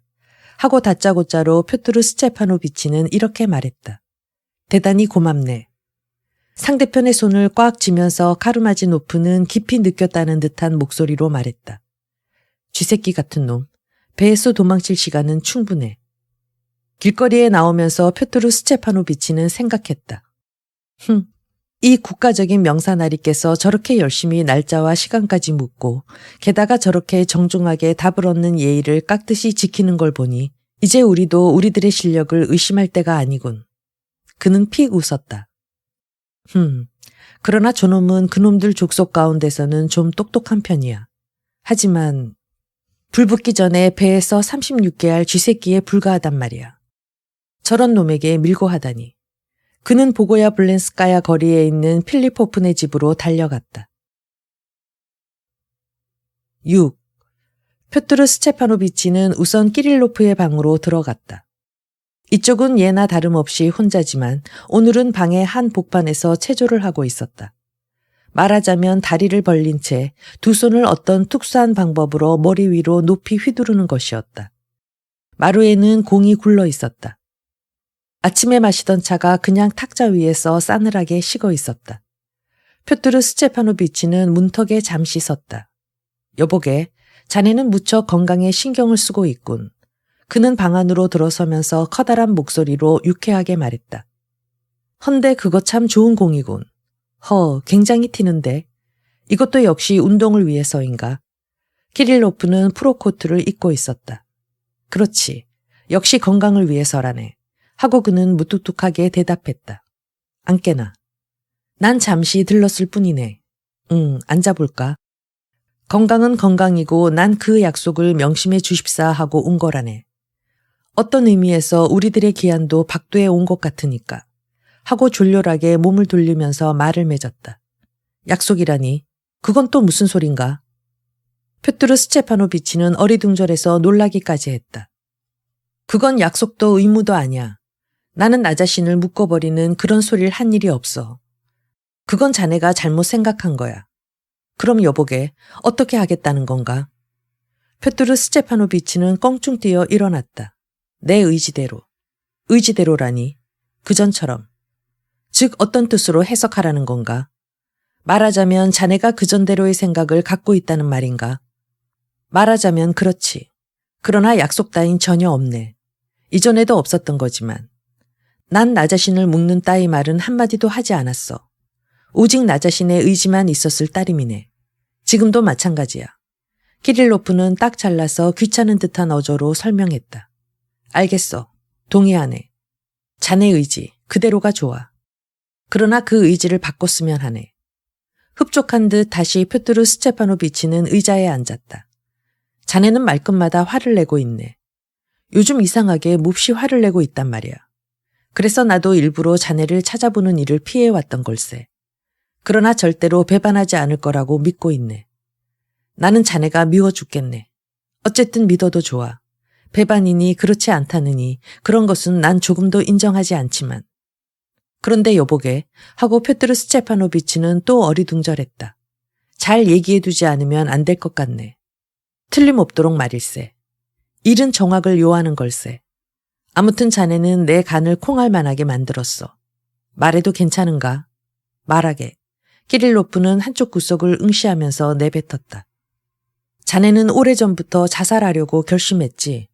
하고 다짜고짜로 표트르 스테파노비치는 이렇게 말했다. 대단히 고맙네. 상대편의 손을 꽉 쥐면서 카르마지노프는 깊이 느꼈다는 듯한 목소리로 말했다. 쥐새끼 같은 놈, 배에서 도망칠 시간은 충분해. 길거리에 나오면서 표트르 스테파노비치는 생각했다. 이 국가적인 명사나리께서 저렇게 열심히 날짜와 시간까지 묻고 게다가 저렇게 정중하게 답을 얻는 예의를 깍듯이 지키는 걸 보니 이제 우리도 우리들의 실력을 의심할 때가 아니군. 그는 픽 웃었다. 그러나 저놈은 그놈들 족속 가운데서는 좀 똑똑한 편이야. 하지만 불 붙기 전에 배에서 36개알 쥐새끼에 불과하단 말이야. 저런 놈에게 밀고 하다니. 그는 보고야 블렌스카야 거리에 있는 필리포프네 집으로 달려갔다. 6. 표트르 스테파노비치는 우선 키릴로프의 방으로 들어갔다. 이쪽은 예나 다름없이 혼자지만 오늘은 방의 한 복판에서 체조를 하고 있었다. 말하자면 다리를 벌린 채 두 손을 어떤 특수한 방법으로 머리 위로 높이 휘두르는 것이었다. 마루에는 공이 굴러 있었다. 아침에 마시던 차가 그냥 탁자 위에서 싸늘하게 식어 있었다. 표트르 스테파노비치는 문턱에 잠시 섰다. 여보게, 자네는 무척 건강에 신경을 쓰고 있군. 그는 방 안으로 들어서면서 커다란 목소리로 유쾌하게 말했다. 헌데 그거 참 좋은 공이군. 굉장히 튀는데. 이것도 역시 운동을 위해서인가. 키릴로프는 프로코트를 입고 있었다. 그렇지. 역시 건강을 위해서라네. 하고 그는 무뚝뚝하게 대답했다. 안 깨나. 난 잠시 들렀을 뿐이네. 앉아볼까? 건강은 건강이고 난 그 약속을 명심해 주십사 하고 온 거라네. 어떤 의미에서 우리들의 기한도 박두에 온 것 같으니까. 하고 졸렬하게 몸을 돌리면서 말을 맺었다. 약속이라니? 그건 또 무슨 소린가? 표트르 스테파노비치는 어리둥절해서 놀라기까지 했다. 그건 약속도 의무도 아니야. 나는 나 자신을 묶어버리는 그런 소리를 한 일이 없어. 그건 자네가 잘못 생각한 거야. 그럼 여보게 어떻게 하겠다는 건가? 페트루 스테파노비치는 껑충 뛰어 일어났다. 내 의지대로. 의지대로라니. 그전처럼. 즉 어떤 뜻으로 해석하라는 건가? 말하자면 자네가 그전대로의 생각을 갖고 있다는 말인가? 말하자면 그렇지. 그러나 약속 따윈 전혀 없네. 이전에도 없었던 거지만. 난 나 자신을 묶는 따위 말은 한마디도 하지 않았어. 오직 나 자신의 의지만 있었을 따름이네. 지금도 마찬가지야. 키릴로프는 딱 잘라서 귀찮은 듯한 어조로 설명했다. 알겠어. 동의하네. 자네 의지, 그대로가 좋아. 그러나 그 의지를 바꿨으면 하네. 흡족한 듯 다시 페트루 스테파노비치는 의자에 앉았다. 자네는 말끝마다 화를 내고 있네. 요즘 이상하게 몹시 화를 내고 있단 말이야. 그래서 나도 일부러 자네를 찾아보는 일을 피해왔던 걸세. 그러나 절대로 배반하지 않을 거라고 믿고 있네. 나는 자네가 미워 죽겠네. 어쨌든 믿어도 좋아. 배반이니 그렇지 않다느니 그런 것은 난 조금도 인정하지 않지만. 그런데 여보게 하고 페트루 스테파노비치는 또 어리둥절했다. 잘 얘기해두지 않으면 안 될 것 같네. 틀림없도록 말일세. 일은 정확을 요하는 걸세. 아무튼 자네는 내 간을 콩알만하게 만들었어. 말해도 괜찮은가? 말하게. 키릴로프는 한쪽 구석을 응시하면서 내뱉었다. 자네는 오래전부터 자살하려고 결심했지.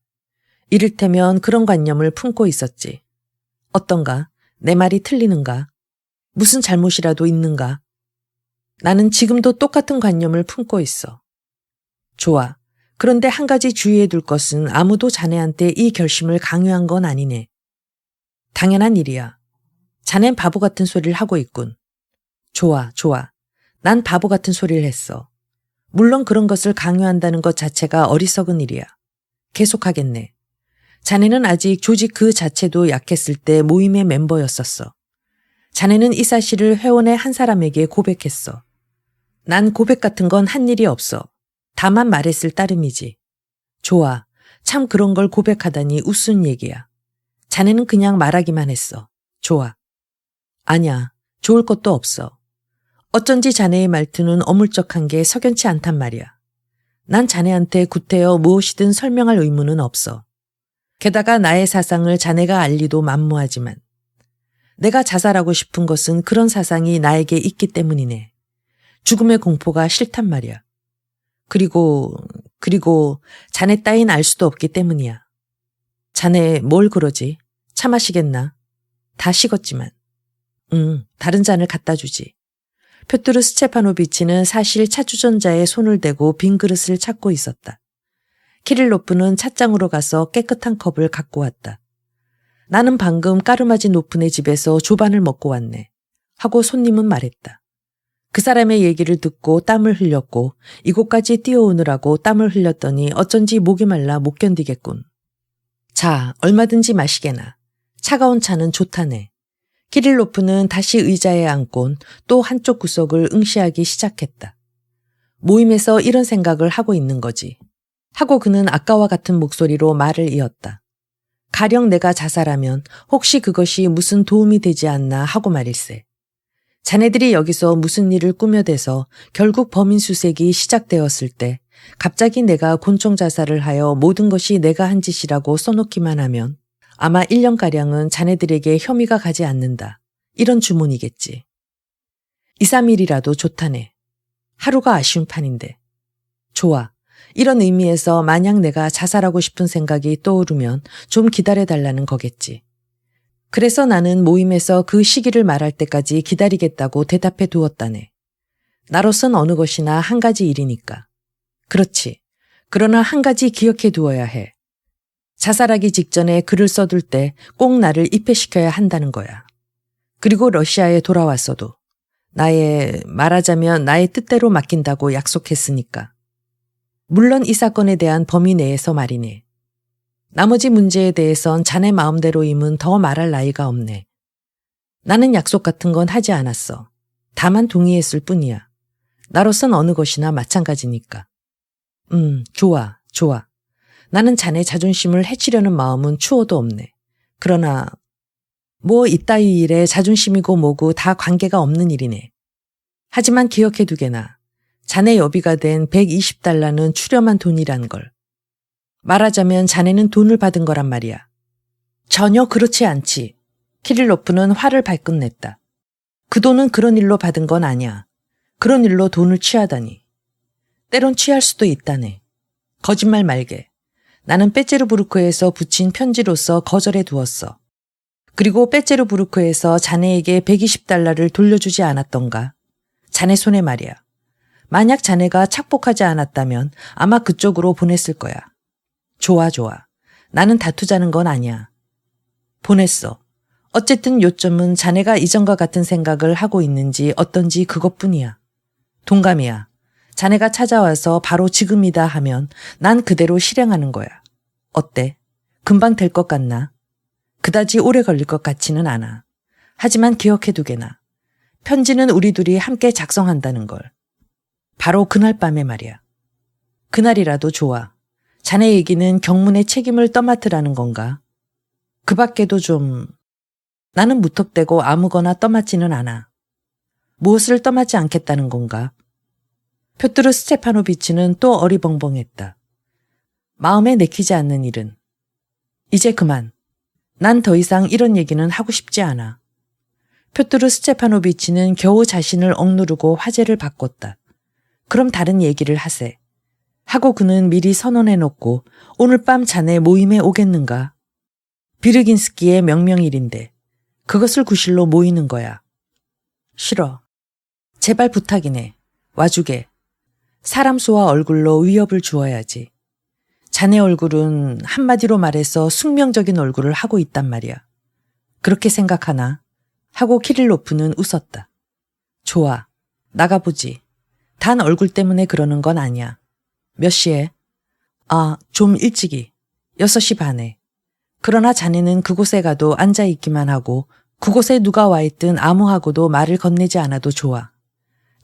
이를테면 그런 관념을 품고 있었지. 어떤가? 내 말이 틀리는가? 무슨 잘못이라도 있는가? 나는 지금도 똑같은 관념을 품고 있어. 좋아. 그런데 한 가지 주의해 둘 것은 아무도 자네한테 이 결심을 강요한 건 아니네. 당연한 일이야. 자넨 바보 같은 소리를 하고 있군. 좋아, 좋아. 난 바보 같은 소리를 했어. 물론 그런 것을 강요한다는 것 자체가 어리석은 일이야. 계속하겠네. 자네는 아직 조직 그 자체도 약했을 때 모임의 멤버였었어. 자네는 이 사실을 회원의 한 사람에게 고백했어. 난 고백 같은 건 한 일이 없어. 다만 말했을 따름이지. 좋아. 참 그런 걸 고백하다니 우스운 얘기야. 자네는 그냥 말하기만 했어. 좋아. 아냐. 좋을 것도 없어. 어쩐지 자네의 말투는 어물쩍한 게 석연치 않단 말이야. 난 자네한테 구태여 무엇이든 설명할 의무는 없어. 게다가 나의 사상을 자네가 알리도 만무하지만 내가 자살하고 싶은 것은 그런 사상이 나에게 있기 때문이네. 죽음의 공포가 싫단 말이야. 그리고 자네 따윈 알 수도 없기 때문이야. 자네 뭘 그러지? 차 마시겠나? 다 식었지만. 다른 잔을 갖다 주지. 페트루 스테파노비치는 사실 차주전자에 손을 대고 빈 그릇을 찾고 있었다. 키릴로프는 찻장으로 가서 깨끗한 컵을 갖고 왔다. 나는 방금 까르마지 노프네 집에서 조반을 먹고 왔네. 하고 손님은 말했다. 그 사람의 얘기를 듣고 땀을 흘렸고 이곳까지 뛰어오느라고 땀을 흘렸더니 어쩐지 목이 말라 못 견디겠군. 자, 얼마든지 마시게나. 차가운 차는 좋다네. 키릴로프는 다시 의자에 앉곤 또 한쪽 구석을 응시하기 시작했다. 모임에서 이런 생각을 하고 있는 거지. 하고 그는 아까와 같은 목소리로 말을 이었다. 가령 내가 자살하면 혹시 그것이 무슨 도움이 되지 않나 하고 말일세. 자네들이 여기서 무슨 일을 꾸며대서 결국 범인 수색이 시작되었을 때 갑자기 내가 곤충 자살을 하여 모든 것이 내가 한 짓이라고 써놓기만 하면 아마 1년가량은 자네들에게 혐의가 가지 않는다. 이런 주문이겠지. 2, 3일이라도 좋다네. 하루가 아쉬운 판인데. 좋아. 이런 의미에서 만약 내가 자살하고 싶은 생각이 떠오르면 좀 기다려달라는 거겠지. 그래서 나는 모임에서 그 시기를 말할 때까지 기다리겠다고 대답해 두었다네. 나로선 어느 것이나 한 가지 일이니까. 그렇지. 그러나 한 가지 기억해 두어야 해. 자살하기 직전에 글을 써둘 때 꼭 나를 입회시켜야 한다는 거야. 그리고 러시아에 돌아왔어도 말하자면 나의 뜻대로 맡긴다고 약속했으니까. 물론 이 사건에 대한 범위 내에서 말이네. 나머지 문제에 대해선 자네 마음대로임은 더 말할 나이가 없네. 나는 약속 같은 건 하지 않았어. 다만 동의했을 뿐이야. 나로선 어느 것이나 마찬가지니까. 좋아. 나는 자네 자존심을 해치려는 마음은 추호도 없네. 그러나 뭐 이따위 일에 자존심이고 뭐고 다 관계가 없는 일이네. 하지만 기억해두게나 자네 여비가 된 120달러는 추렴한 돈이란 걸. 말하자면 자네는 돈을 받은 거란 말이야. 전혀 그렇지 않지. 키릴로프는 화를 발끈 냈다. 그 돈은 그런 일로 받은 건 아니야. 그런 일로 돈을 취하다니. 때론 취할 수도 있다네. 거짓말 말게. 나는 빼제르부르크에서 붙인 편지로서 거절해 두었어. 그리고 빼제르부르크에서 자네에게 120달러를 돌려주지 않았던가? 자네 손에 말이야. 만약 자네가 착복하지 않았다면 아마 그쪽으로 보냈을 거야. 좋아. 나는 다투자는 건 아니야. 보냈어. 어쨌든 요점은 자네가 이전과 같은 생각을 하고 있는지 어떤지 그것뿐이야. 동감이야. 자네가 찾아와서 바로 지금이다 하면 난 그대로 실행하는 거야. 어때? 금방 될 것 같나? 그다지 오래 걸릴 것 같지는 않아. 하지만 기억해두게나. 편지는 우리 둘이 함께 작성한다는 걸. 바로 그날 밤에 말이야. 그날이라도 좋아. 자네 얘기는 경문의 책임을 떠맡으라는 건가? 그 밖에도 좀... 나는 무턱대고 아무거나 떠맡지는 않아. 무엇을 떠맡지 않겠다는 건가? 표트르 스테파노비치는 또 어리벙벙했다. 마음에 내키지 않는 일은. 이제 그만. 난 더 이상 이런 얘기는 하고 싶지 않아. 표트르 스테파노비치는 겨우 자신을 억누르고 화제를 바꿨다. 그럼 다른 얘기를 하세. 하고 그는 미리 선언해놓고 오늘 밤 자네 모임에 오겠는가? 비르긴스키의 명명일인데 그것을 구실로 모이는 거야. 싫어. 제발 부탁이네. 와주게. 사람 수와 얼굴로 위협을 주어야지. 자네 얼굴은 한마디로 말해서 숙명적인 얼굴을 하고 있단 말이야. 그렇게 생각하나? 하고 키릴로프는 웃었다. 좋아. 나가보지. 단 얼굴 때문에 그러는 건 아니야. 몇 시에? 좀 일찍이. 6시 반에. 그러나 자네는 그곳에 가도 앉아있기만 하고 그곳에 누가 와 있든 아무하고도 말을 건네지 않아도 좋아.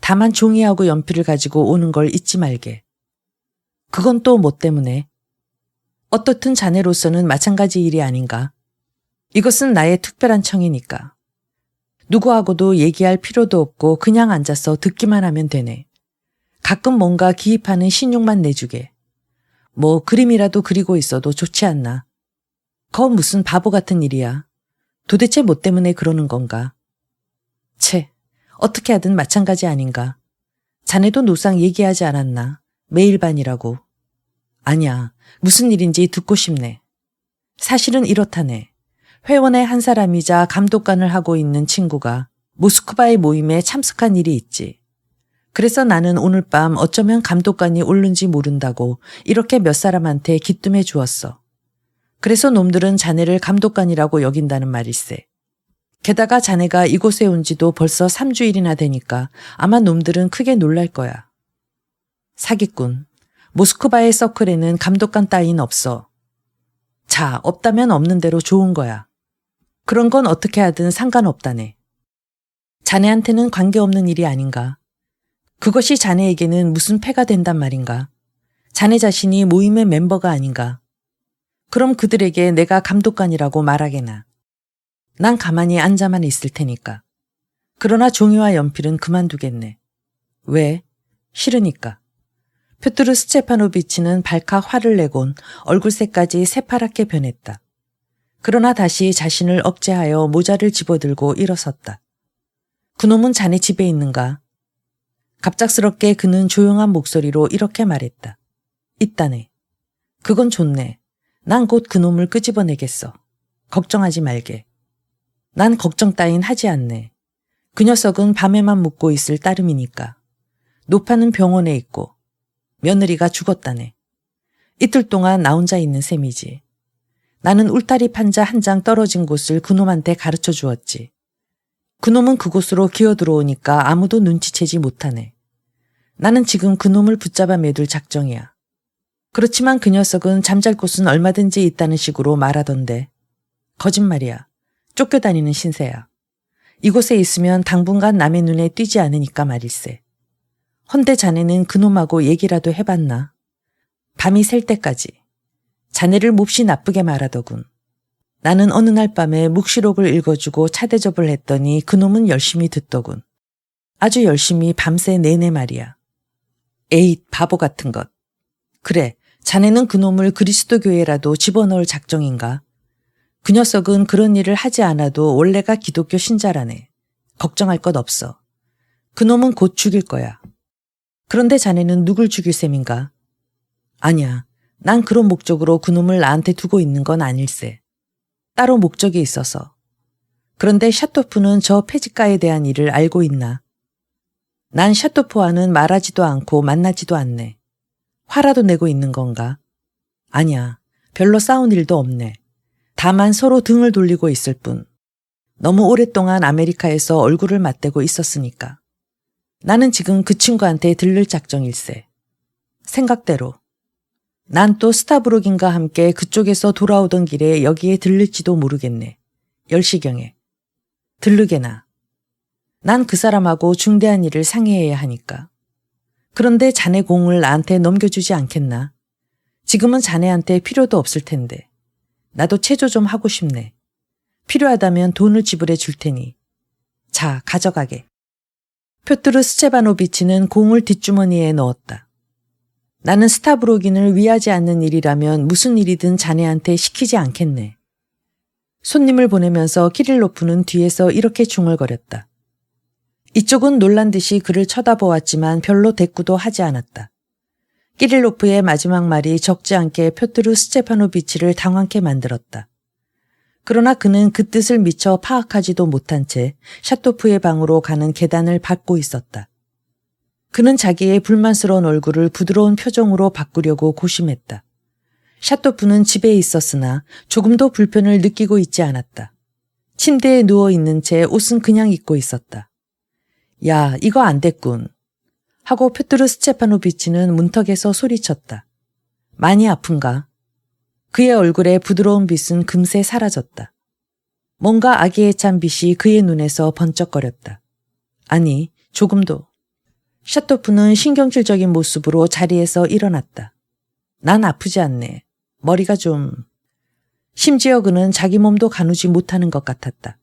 다만 종이하고 연필을 가지고 오는 걸 잊지 말게. 그건 또 뭐 때문에? 어떻든 자네로서는 마찬가지 일이 아닌가? 이것은 나의 특별한 청이니까. 누구하고도 얘기할 필요도 없고 그냥 앉아서 듣기만 하면 되네. 가끔 뭔가 기입하는 신용만 내주게. 뭐 그림이라도 그리고 있어도 좋지 않나? 거 무슨 바보 같은 일이야. 도대체 뭐 때문에 그러는 건가? 채, 어떻게 하든 마찬가지 아닌가? 자네도 노상 얘기하지 않았나? 매일 반이라고. 아니야, 무슨 일인지 듣고 싶네. 사실은 이렇다네. 회원의 한 사람이자 감독관을 하고 있는 친구가 모스크바의 모임에 참석한 일이 있지. 그래서 나는 오늘 밤 어쩌면 감독관이 오른지 모른다고 이렇게 몇 사람한테 기뜸해 주었어. 그래서 놈들은 자네를 감독관이라고 여긴다는 말일세. 게다가 자네가 이곳에 온 지도 벌써 3주일이나 되니까 아마 놈들은 크게 놀랄 거야. 사기꾼. 모스크바의 서클에는 감독관 따윈 없어. 자, 없다면 없는 대로 좋은 거야. 그런 건 어떻게 하든 상관없다네. 자네한테는 관계없는 일이 아닌가. 그것이 자네에게는 무슨 폐가 된단 말인가. 자네 자신이 모임의 멤버가 아닌가. 그럼 그들에게 내가 감독관이라고 말하게나. 난 가만히 앉아만 있을 테니까. 그러나 종이와 연필은 그만두겠네. 왜? 싫으니까. 표트르 스테파노비치는 발칵 화를 내곤 얼굴색까지 새파랗게 변했다. 그러나 다시 자신을 억제하여 모자를 집어들고 일어섰다. 그놈은 자네 집에 있는가? 갑작스럽게 그는 조용한 목소리로 이렇게 말했다. 있다네. 그건 좋네. 난 곧 그놈을 끄집어내겠어. 걱정하지 말게. 난 걱정 따윈 하지 않네. 그 녀석은 밤에만 묵고 있을 따름이니까. 노파는 병원에 있고 며느리가 죽었다네. 이틀 동안 나 혼자 있는 셈이지. 나는 울타리 판자 한 장 떨어진 곳을 그놈한테 가르쳐 주었지. 그놈은 그곳으로 기어들어오니까 아무도 눈치채지 못하네. 나는 지금 그놈을 붙잡아 매둘 작정이야. 그렇지만 그 녀석은 잠잘 곳은 얼마든지 있다는 식으로 말하던데. 거짓말이야. 쫓겨다니는 신세야. 이곳에 있으면 당분간 남의 눈에 띄지 않으니까 말일세. 헌데 자네는 그놈하고 얘기라도 해봤나? 밤이 셀 때까지. 자네를 몹시 나쁘게 말하더군. 나는 어느 날 밤에 묵시록을 읽어주고 차대접을 했더니 그놈은 열심히 듣더군. 아주 열심히 밤새 내내 말이야. 에잇, 바보 같은 것. 그래, 자네는 그놈을 그리스도교회라도 집어넣을 작정인가? 그 녀석은 그런 일을 하지 않아도 원래가 기독교 신자라네. 걱정할 것 없어. 그놈은 곧 죽일 거야. 그런데 자네는 누굴 죽일 셈인가? 아니야. 난 그런 목적으로 그놈을 나한테 두고 있는 건 아닐세. 따로 목적이 있어서. 그런데 샤토프는 저 폐지가에 대한 일을 알고 있나? 난 샤토프와는 말하지도 않고 만나지도 않네. 화라도 내고 있는 건가? 아니야. 별로 싸운 일도 없네. 다만 서로 등을 돌리고 있을 뿐. 너무 오랫동안 아메리카에서 얼굴을 맞대고 있었으니까. 나는 지금 그 친구한테 들를 작정일세. 생각대로. 난 또 스타브록인과 함께 그쪽에서 돌아오던 길에 여기에 들릴지도 모르겠네. 10시경에. 들르게나. 난 그 사람하고 중대한 일을 상의해야 하니까. 그런데 자네 공을 나한테 넘겨주지 않겠나? 지금은 자네한테 필요도 없을 텐데. 나도 체조 좀 하고 싶네. 필요하다면 돈을 지불해 줄 테니. 자, 가져가게. 표트르 스체바노비치는 공을 뒷주머니에 넣었다. 나는 스타브로긴을 위하지 않는 일이라면 무슨 일이든 자네한테 시키지 않겠네. 손님을 보내면서 키릴로프는 뒤에서 이렇게 중얼거렸다. 이쪽은 놀란 듯이 그를 쳐다보았지만 별로 대꾸도 하지 않았다. 키릴로프의 마지막 말이 적지 않게 표트르 스체파노비치를 당황케 만들었다. 그러나 그는 그 뜻을 미처 파악하지도 못한 채 샤토프의 방으로 가는 계단을 밟고 있었다. 그는 자기의 불만스러운 얼굴을 부드러운 표정으로 바꾸려고 고심했다. 샤토프는 집에 있었으나 조금도 불편을 느끼고 있지 않았다. 침대에 누워있는 채 옷은 그냥 입고 있었다. 야, 이거 안 됐군. 하고 표트르 스체파노비치는 문턱에서 소리쳤다. 많이 아픈가? 그의 얼굴에 부드러운 빛은 금세 사라졌다. 뭔가 아기에 찬 빛이 그의 눈에서 번쩍거렸다. 아니, 조금도. 샤토프는 신경질적인 모습으로 자리에서 일어났다. 난 아프지 않네. 머리가 좀... 심지어 그는 자기 몸도 가누지 못하는 것 같았다.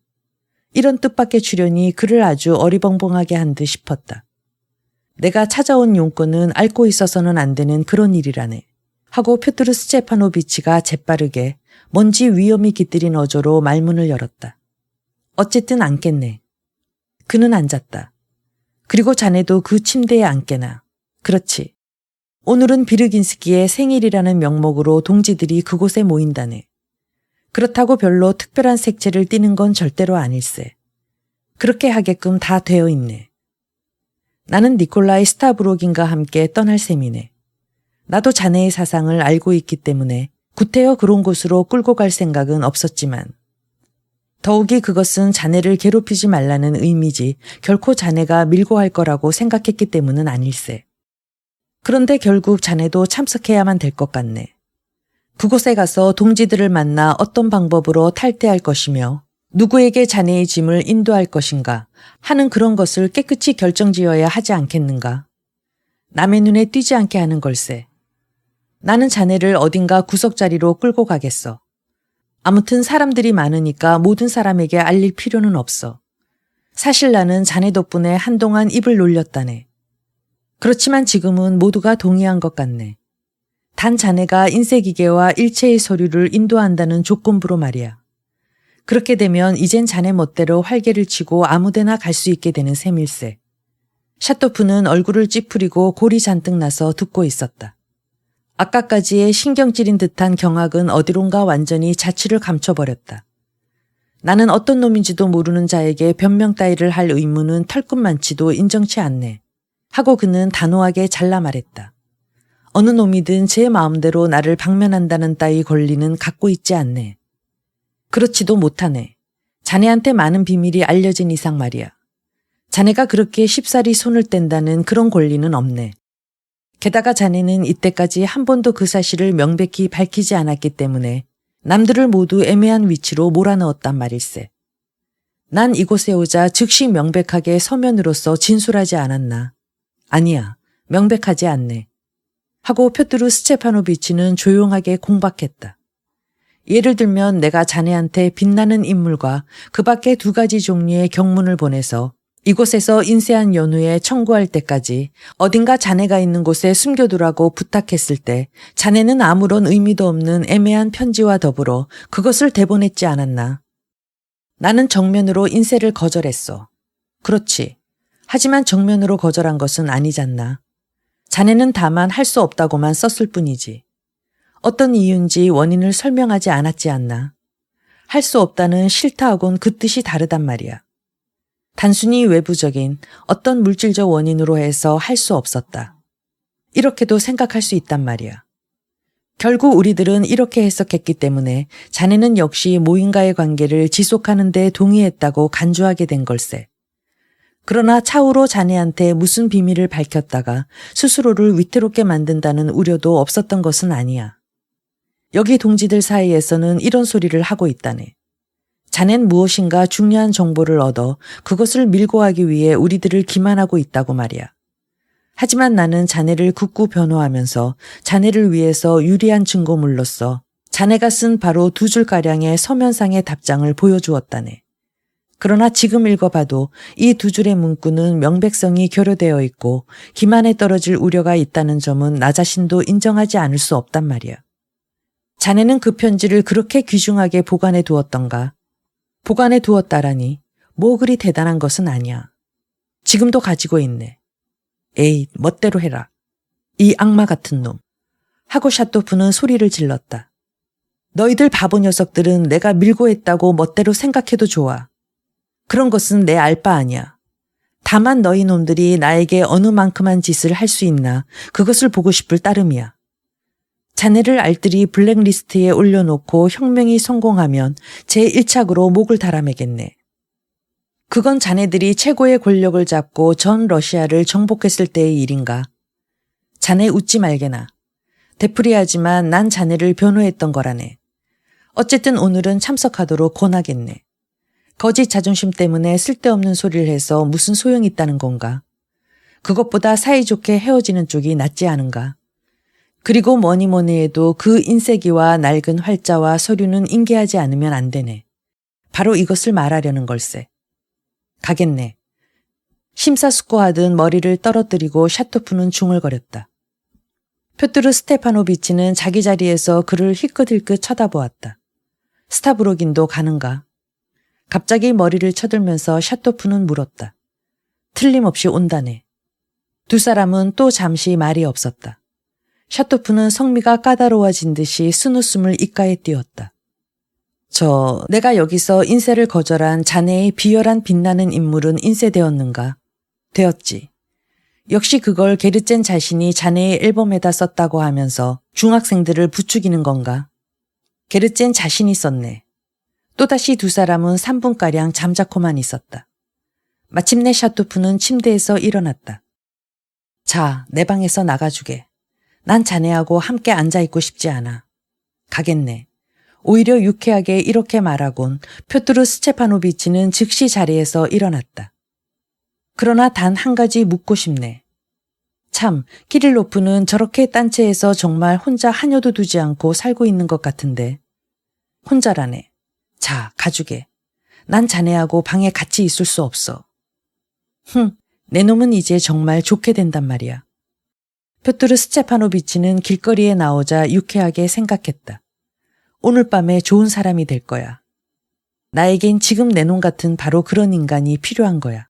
이런 뜻밖의 출연이 그를 아주 어리벙벙하게 한 듯 싶었다. 내가 찾아온 용건은 앓고 있어서는 안 되는 그런 일이라네. 하고 표트르 스체파노비치가 재빠르게 먼지 위험이 깃들인 어조로 말문을 열었다. 어쨌든 앉겠네. 그는 앉았다. 그리고 자네도 그 침대에 앉게나. 그렇지. 오늘은 비르긴스키의 생일이라는 명목으로 동지들이 그곳에 모인다네. 그렇다고 별로 특별한 색채를 띠는 건 절대로 아닐세. 그렇게 하게끔 다 되어 있네. 나는 니콜라이 스타브로긴과 함께 떠날 셈이네. 나도 자네의 사상을 알고 있기 때문에 구태여 그런 곳으로 끌고 갈 생각은 없었지만 더욱이 그것은 자네를 괴롭히지 말라는 의미지 결코 자네가 밀고 할 거라고 생각했기 때문은 아닐세. 그런데 결국 자네도 참석해야만 될 것 같네. 그곳에 가서 동지들을 만나 어떤 방법으로 탈퇴할 것이며 누구에게 자네의 짐을 인도할 것인가 하는 그런 것을 깨끗이 결정지어야 하지 않겠는가. 남의 눈에 띄지 않게 하는 걸세. 나는 자네를 어딘가 구석자리로 끌고 가겠어. 아무튼 사람들이 많으니까 모든 사람에게 알릴 필요는 없어. 사실 나는 자네 덕분에 한동안 입을 놀렸다네. 그렇지만 지금은 모두가 동의한 것 같네. 단 자네가 인쇄기계와 일체의 서류를 인도한다는 조건부로 말이야. 그렇게 되면 이젠 자네 멋대로 활개를 치고 아무데나 갈 수 있게 되는 셈일세. 샤토프는 얼굴을 찌푸리고 골이 잔뜩 나서 듣고 있었다. 아까까지의 신경 찌린 듯한 경악은 어디론가 완전히 자취를 감춰버렸다. 나는 어떤 놈인지도 모르는 자에게 변명 따위를 할 의무는 털끝만치도 인정치 않네. 하고 그는 단호하게 잘라 말했다. 어느 놈이든 제 마음대로 나를 방면한다는 따위 권리는 갖고 있지 않네. 그렇지도 못하네. 자네한테 많은 비밀이 알려진 이상 말이야. 자네가 그렇게 쉽사리 손을 뗀다는 그런 권리는 없네. 게다가 자네는 이때까지 한 번도 그 사실을 명백히 밝히지 않았기 때문에 남들을 모두 애매한 위치로 몰아넣었단 말일세. 난 이곳에 오자 즉시 명백하게 서면으로서 진술하지 않았나. 아니야, 명백하지 않네. 하고 표트루 스테파노비치는 조용하게 공박했다. 예를 들면 내가 자네한테 빛나는 인물과 그 밖에 2가지 종류의 경문을 보내서 이곳에서 인쇄한 연후에 청구할 때까지 어딘가 자네가 있는 곳에 숨겨두라고 부탁했을 때 자네는 아무런 의미도 없는 애매한 편지와 더불어 그것을 대본했지 않았나? 나는 정면으로 인쇄를 거절했어. 그렇지. 하지만 정면으로 거절한 것은 아니잖나. 자네는 다만 할 수 없다고만 썼을 뿐이지. 어떤 이유인지 원인을 설명하지 않았지 않나. 할 수 없다는 싫다하고는 그 뜻이 다르단 말이야. 단순히 외부적인 어떤 물질적 원인으로 해서 할 수 없었다. 이렇게도 생각할 수 있단 말이야. 결국 우리들은 이렇게 해석했기 때문에 자네는 역시 모인과의 관계를 지속하는 데 동의했다고 간주하게 된 걸세. 그러나 차후로 자네한테 무슨 비밀을 밝혔다가 스스로를 위태롭게 만든다는 우려도 없었던 것은 아니야. 여기 동지들 사이에서는 이런 소리를 하고 있다네. 자넨 무엇인가 중요한 정보를 얻어 그것을 밀고 하기 위해 우리들을 기만하고 있다고 말이야. 하지만 나는 자네를 굳고 변호하면서 자네를 위해서 유리한 증거물로서 자네가 쓴 바로 2줄가량의 서면상의 답장을 보여주었다네. 그러나 지금 읽어봐도 이 2줄의 문구는 명백성이 결여되어 있고 기만에 떨어질 우려가 있다는 점은 나 자신도 인정하지 않을 수 없단 말이야. 자네는 그 편지를 그렇게 귀중하게 보관해 두었던가? 보관해 두었다라니 뭐 그리 대단한 것은 아니야. 지금도 가지고 있네. 에이, 멋대로 해라. 이 악마 같은 놈. 하고 샤토프는 소리를 질렀다. 너희들 바보 녀석들은 내가 밀고 했다고 멋대로 생각해도 좋아. 그런 것은 내 알 바 아니야. 다만 너희 놈들이 나에게 어느 만큼한 짓을 할 수 있나 그것을 보고 싶을 따름이야. 자네를 알뜰히 블랙리스트에 올려놓고 혁명이 성공하면 제1착으로 목을 달아매겠네. 그건 자네들이 최고의 권력을 잡고 전 러시아를 정복했을 때의 일인가? 자네 웃지 말게나. 되풀이하지만 난 자네를 변호했던 거라네. 어쨌든 오늘은 참석하도록 권하겠네. 거짓 자존심 때문에 쓸데없는 소리를 해서 무슨 소용이 있다는 건가? 그것보다 사이좋게 헤어지는 쪽이 낫지 않은가? 그리고 뭐니 해도 그 인쇄기와 낡은 활자와 서류는 인계하지 않으면 안 되네. 바로 이것을 말하려는 걸세. 가겠네. 심사숙고하듯 머리를 떨어뜨리고 샤토프는 중얼거렸다. 표트르 스테파노비치는 자기 자리에서 그를 힐끗힐끗 쳐다보았다. 스타브로긴도 가는가? 갑자기 머리를 쳐들면서 샤토프는 물었다. 틀림없이 온다네. 2 사람은 또 잠시 말이 없었다. 샤토프는 성미가 까다로워진 듯이 쓴웃음을 입가에 띄웠다. 내가 여기서 인쇄를 거절한 자네의 비열한 빛나는 인물은 인쇄되었는가? 되었지. 역시 그걸 게르첸 자신이 자네의 앨범에다 썼다고 하면서 중학생들을 부추기는 건가? 게르첸 자신이 썼네. 또다시 2 사람은 3분가량 잠자코만 있었다. 마침내 샤토프는 침대에서 일어났다. 자, 내 방에서 나가주게. 난 자네하고 함께 앉아있고 싶지 않아. 가겠네. 오히려 유쾌하게 이렇게 말하곤 표트르 스테파노비치는 즉시 자리에서 일어났다. 그러나 단 한 가지 묻고 싶네. 참, 키릴로프는 저렇게 딴체에서 정말 혼자 하녀도 두지 않고 살고 있는 것 같은데. 혼자라네. 자, 가주게. 난 자네하고 방에 같이 있을 수 없어. 내 놈은 이제 정말 좋게 된단 말이야. 표트르 스테파노비치는 길거리에 나오자 유쾌하게 생각했다. 오늘 밤에 좋은 사람이 될 거야. 나에겐 지금 내 놈 같은 바로 그런 인간이 필요한 거야.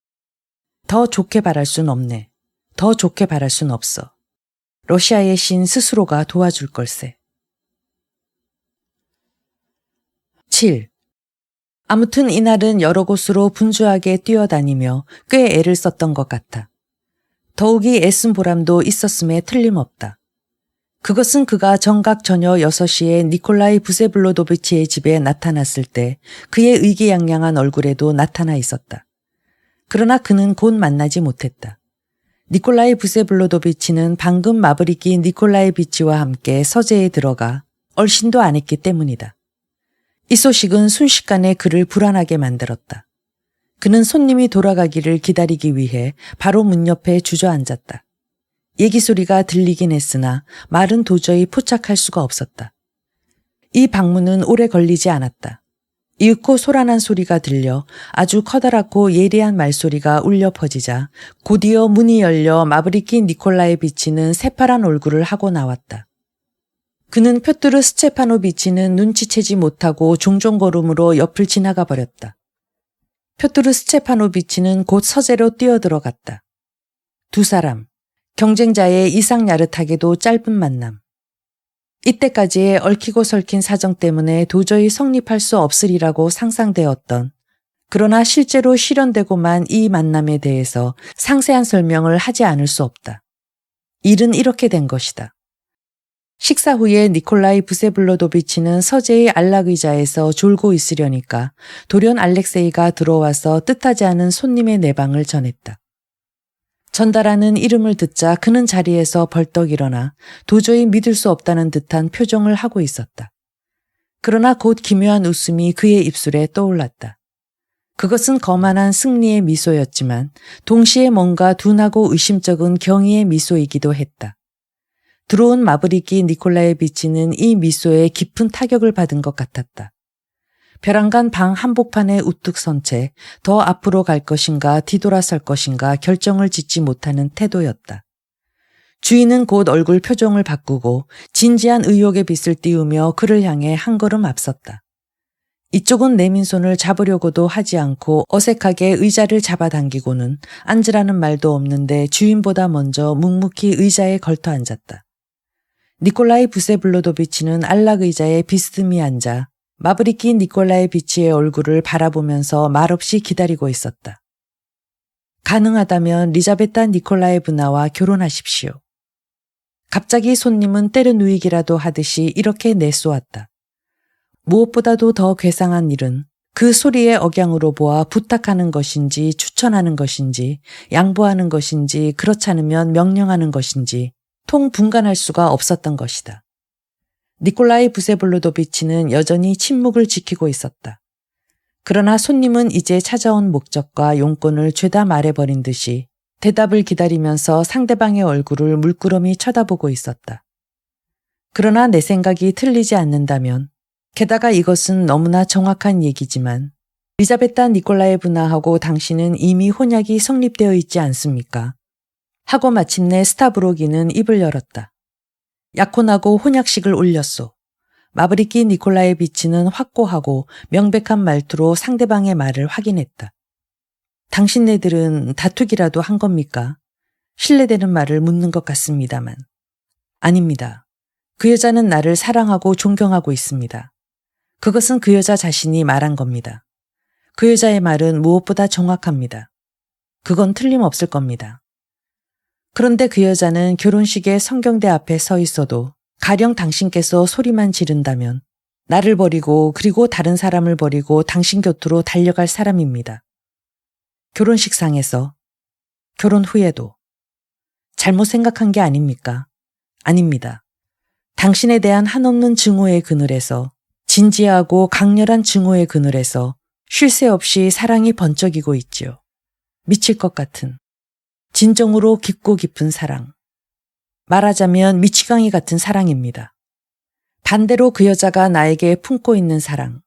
더 좋게 바랄 순 없네. 더 좋게 바랄 순 없어. 러시아의 신 스스로가 도와줄 걸세. 7. 아무튼 이날은 여러 곳으로 분주하게 뛰어다니며 꽤 애를 썼던 것 같아. 더욱이 애쓴 보람도 있었음에 틀림없다. 그것은 그가 정각 저녁 6시에 니콜라이 부세블로도비치의 집에 나타났을 때 그의 의기양양한 얼굴에도 나타나 있었다. 그러나 그는 곧 만나지 못했다. 니콜라이 부세블로도비치는 방금 마브리키 니콜라이비치와 함께 서재에 들어가 얼씬도 안 했기 때문이다. 이 소식은 순식간에 그를 불안하게 만들었다. 그는 손님이 돌아가기를 기다리기 위해 바로 문 옆에 주저앉았다. 얘기 소리가 들리긴 했으나 말은 도저히 포착할 수가 없었다. 이 방문은 오래 걸리지 않았다. 이윽고 소란한 소리가 들려 아주 커다랗고 예리한 말소리가 울려 퍼지자 곧이어 문이 열려 마브리키 니콜라에비치는 새파란 얼굴을 하고 나왔다. 그는 표트르 스체파노비치는 눈치채지 못하고 종종걸음으로 옆을 지나가 버렸다. 표트르 스체파노비치는 곧 서재로 뛰어들어갔다. 두 사람, 경쟁자의 이상야릇하게도 짧은 만남. 이때까지의 얽히고 설킨 사정 때문에 도저히 성립할 수 없으리라고 상상되었던, 그러나 실제로 실현되고만 이 만남에 대해서 상세한 설명을 하지 않을 수 없다. 일은 이렇게 된 것이다. 식사 후에 니콜라이 부세블로도비치는 서재의 안락의자에서 졸고 있으려니까 돌연 알렉세이가 들어와서 뜻하지 않은 손님의 내방을 전했다. 전달하는 이름을 듣자 그는 자리에서 벌떡 일어나 도저히 믿을 수 없다는 듯한 표정을 하고 있었다. 그러나 곧 기묘한 웃음이 그의 입술에 떠올랐다. 그것은 거만한 승리의 미소였지만 동시에 뭔가 둔하고 의심쩍은 경의의 미소이기도 했다. 들어온 마브리키 니콜라에비치는 이 미소에 깊은 타격을 받은 것 같았다. 벼랑간 방 한복판에 우뚝 선 채 더 앞으로 갈 것인가 뒤돌아설 것인가 결정을 짓지 못하는 태도였다. 주인은 곧 얼굴 표정을 바꾸고 진지한 의욕의 빛을 띄우며 그를 향해 한 걸음 앞섰다. 이쪽은 내민 손을 잡으려고도 하지 않고 어색하게 의자를 잡아당기고는 앉으라는 말도 없는데 주인보다 먼저 묵묵히 의자에 걸터 앉았다. 니콜라이 부세블로도비치는 안락의자에 비스듬히 앉아 마브리키 니콜라에비치의 얼굴을 바라보면서 말없이 기다리고 있었다. 가능하다면 리자베타 니콜라에브나와 결혼하십시오. 갑자기 손님은 때려누이기라도 하듯이 이렇게 내쏘았다. 무엇보다도 더 괴상한 일은 그 소리의 억양으로 보아 부탁하는 것인지 추천하는 것인지 양보하는 것인지 그렇지 않으면 명령하는 것인지 통분간할 수가 없었던 것이다. 니콜라이 부세블로도비치는 여전히 침묵을 지키고 있었다. 그러나 손님은 이제 찾아온 목적과 용건을 죄다 말해버린 듯이 대답을 기다리면서 상대방의 얼굴을 물끄러미 쳐다보고 있었다. 그러나 내 생각이 틀리지 않는다면, 게다가 이것은 너무나 정확한 얘기지만 리자베타 니콜라에브나하고 당신은 이미 혼약이 성립되어 있지 않습니까? 하고 마침내 스타브로기는 입을 열었다. 약혼하고 혼약식을 올렸소. 마브리키 니콜라에비치는 확고하고 명백한 말투로 상대방의 말을 확인했다. 당신네들은 다투기라도 한 겁니까? 신뢰되는 말을 묻는 것 같습니다만. 아닙니다. 그 여자는 나를 사랑하고 존경하고 있습니다. 그것은 그 여자 자신이 말한 겁니다. 그 여자의 말은 무엇보다 정확합니다. 그건 틀림없을 겁니다. 그런데 그 여자는 결혼식에 성경대 앞에 서 있어도 가령 당신께서 소리만 지른다면 나를 버리고 그리고 다른 사람을 버리고 당신 곁으로 달려갈 사람입니다. 결혼식상에서, 결혼 후에도. 잘못 생각한 게 아닙니까? 아닙니다. 당신에 대한 한없는 증오의 그늘에서, 진지하고 강렬한 증오의 그늘에서 쉴 새 없이 사랑이 번쩍이고 있지요. 미칠 것 같은. 진정으로 깊고 깊은 사랑. 말하자면 미치광이 같은 사랑입니다. 반대로 그 여자가 나에게 품고 있는 사랑.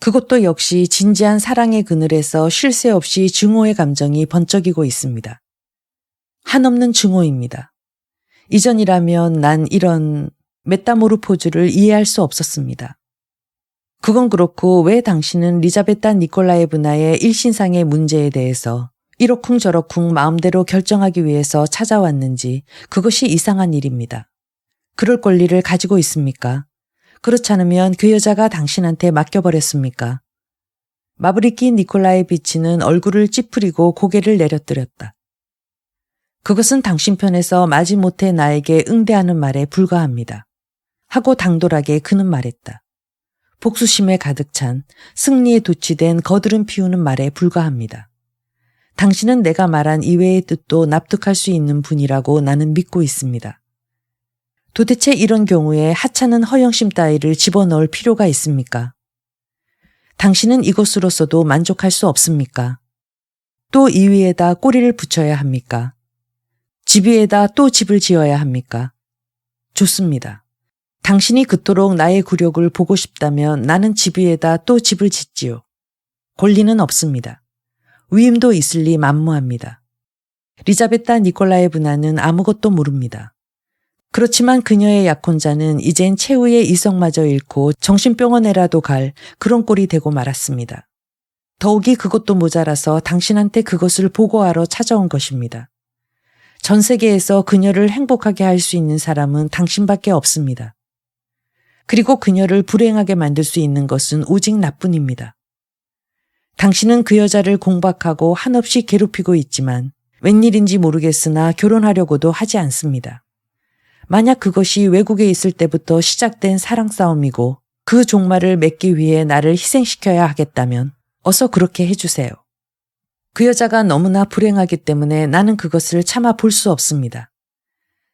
그것도 역시 진지한 사랑의 그늘에서 쉴 새 없이 증오의 감정이 번쩍이고 있습니다. 한없는 증오입니다. 이전이라면 난 이런 메타모르포즈를 이해할 수 없었습니다. 그건 그렇고 왜 당신은 리자베타 니콜라에브나의 일신상의 문제에 대해서 이러쿵저러쿵 마음대로 결정하기 위해서 찾아왔는지 그것이 이상한 일입니다. 그럴 권리를 가지고 있습니까? 그렇지 않으면 그 여자가 당신한테 맡겨버렸습니까? 마브리키 니콜라에비치는 얼굴을 찌푸리고 고개를 내려뜨렸다. 그것은 당신 편에서 마지못해 나에게 응대하는 말에 불과합니다. 하고 당돌하게 그는 말했다. 복수심에 가득 찬 승리에 도취된 거드름 피우는 말에 불과합니다. 당신은 내가 말한 이외의 뜻도 납득할 수 있는 분이라고 나는 믿고 있습니다. 도대체 이런 경우에 하찮은 허영심 따위를 집어넣을 필요가 있습니까? 당신은 이것으로서도 만족할 수 없습니까? 또 이 위에다 꼬리를 붙여야 합니까? 집 위에다 또 집을 지어야 합니까? 좋습니다. 당신이 그토록 나의 굴욕을 보고 싶다면 나는 집 위에다 또 집을 짓지요. 권리는 없습니다. 위임도 있을 리 만무합니다. 리자베타 니콜라예브나는 아무것도 모릅니다. 그렇지만 그녀의 약혼자는 이젠 최후의 이성마저 잃고 정신병원에라도 갈 그런 꼴이 되고 말았습니다. 더욱이 그것도 모자라서 당신한테 그것을 보고하러 찾아온 것입니다. 전 세계에서 그녀를 행복하게 할 수 있는 사람은 당신밖에 없습니다. 그리고 그녀를 불행하게 만들 수 있는 것은 오직 나뿐입니다. 당신은 그 여자를 공박하고 한없이 괴롭히고 있지만 웬일인지 모르겠으나 결혼하려고도 하지 않습니다. 만약 그것이 외국에 있을 때부터 시작된 사랑 싸움이고 그 종말을 맺기 위해 나를 희생시켜야 하겠다면 어서 그렇게 해주세요. 그 여자가 너무나 불행하기 때문에 나는 그것을 참아 볼 수 없습니다.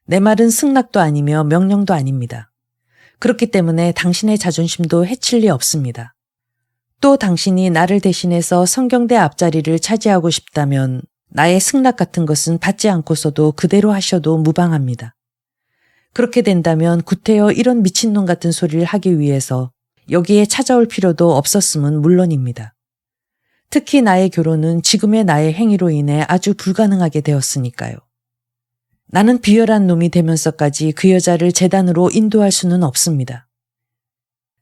내 말은 승낙도 아니며 명령도 아닙니다. 그렇기 때문에 당신의 자존심도 해칠 리 없습니다. 또 당신이 나를 대신해서 성경대 앞자리를 차지하고 싶다면 나의 승낙 같은 것은 받지 않고서도 그대로 하셔도 무방합니다. 그렇게 된다면 구태여 이런 미친놈 같은 소리를 하기 위해서 여기에 찾아올 필요도 없었음은 물론입니다. 특히 나의 결혼은 지금의 나의 행위로 인해 아주 불가능하게 되었으니까요. 나는 비열한 놈이 되면서까지 그 여자를 재단으로 인도할 수는 없습니다.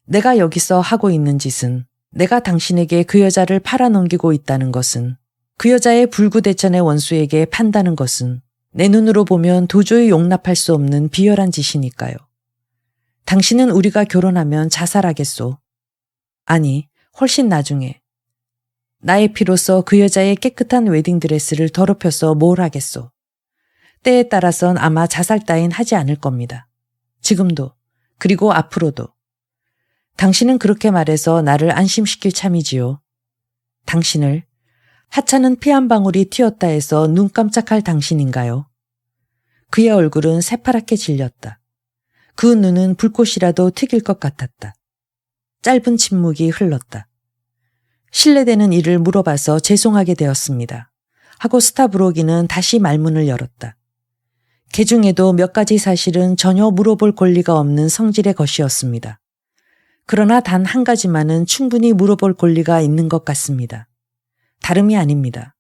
내가 여기서 하고 있는 짓은 내가 당신에게 그 여자를 팔아넘기고 있다는 것은 그 여자의 불구대천의 원수에게 판다는 것은 내 눈으로 보면 도저히 용납할 수 없는 비열한 짓이니까요. 당신은 우리가 결혼하면 자살하겠소. 아니, 훨씬 나중에. 나의 피로써 그 여자의 깨끗한 웨딩드레스를 더럽혀서 뭘 하겠소. 때에 따라선 아마 자살 따윈 하지 않을 겁니다. 지금도, 그리고 앞으로도. 당신은 그렇게 말해서 나를 안심시킬 참이지요. 당신을 하찮은 피 한 방울이 튀었다 해서 눈 깜짝할 당신인가요? 그의 얼굴은 새파랗게 질렸다. 그 눈은 불꽃이라도 튀길 것 같았다. 짧은 침묵이 흘렀다. 실례되는 일을 물어봐서 죄송하게 되었습니다. 하고 스타브로기는 다시 말문을 열었다. 그 중에도 몇 가지 사실은 전혀 물어볼 권리가 없는 성질의 것이었습니다. 그러나 단 한 가지만은 충분히 물어볼 권리가 있는 것 같습니다. 다름이 아닙니다.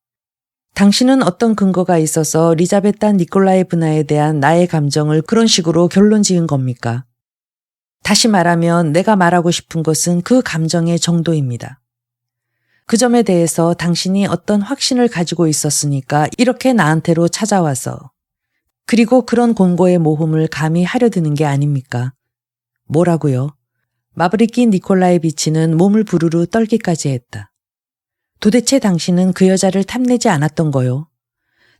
당신은 어떤 근거가 있어서 리자베타 니콜라예브나에 대한 나의 감정을 그런 식으로 결론 지은 겁니까? 다시 말하면 내가 말하고 싶은 것은 그 감정의 정도입니다. 그 점에 대해서 당신이 어떤 확신을 가지고 있었으니까 이렇게 나한테로 찾아와서 그리고 그런 공고의 모험을 감히 하려 드는 게 아닙니까? 뭐라고요? 마브리키 니콜라예비치는 몸을 부르르 떨기까지 했다. 도대체 당신은 그 여자를 탐내지 않았던 거요?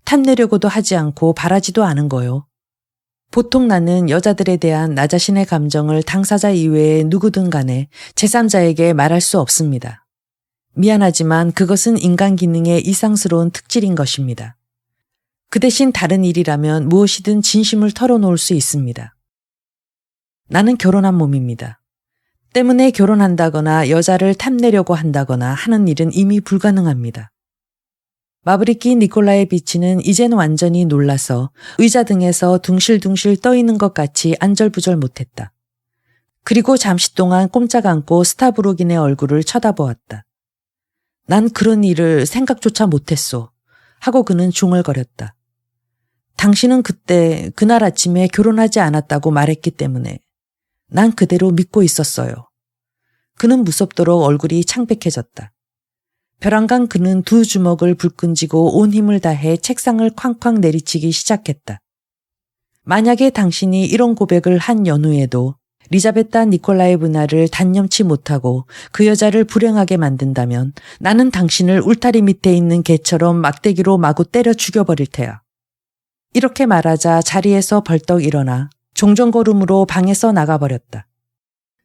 탐내려고도 하지 않고 바라지도 않은 거요? 보통 나는 여자들에 대한 나 자신의 감정을 당사자 이외에 누구든 간에 제3자에게 말할 수 없습니다. 미안하지만 그것은 인간 기능의 이상스러운 특질인 것입니다. 그 대신 다른 일이라면 무엇이든 진심을 털어놓을 수 있습니다. 나는 결혼한 몸입니다. 때문에 결혼한다거나 여자를 탐내려고 한다거나 하는 일은 이미 불가능합니다. 마브리키 니콜라예비치는 이젠 완전히 놀라서 의자 등에서 둥실둥실 떠있는 것 같이 안절부절 못했다. 그리고 잠시 동안 꼼짝 않고 스타브로긴의 얼굴을 쳐다보았다. 난 그런 일을 생각조차 못했소. 하고 그는 중얼거렸다. 당신은 그때 그날 아침에 결혼하지 않았다고 말했기 때문에 난 그대로 믿고 있었어요. 그는 무섭도록 얼굴이 창백해졌다. 벼랑간 그는 두 주먹을 불끈쥐고 온 힘을 다해 책상을 쾅쾅 내리치기 시작했다. 만약에 당신이 이런 고백을 한 연후에도 리자베타 니콜라예브나를 단념치 못하고 그 여자를 불행하게 만든다면 나는 당신을 울타리 밑에 있는 개처럼 막대기로 마구 때려 죽여버릴 테야. 이렇게 말하자 자리에서 벌떡 일어나 종전걸음으로 방에서 나가버렸다.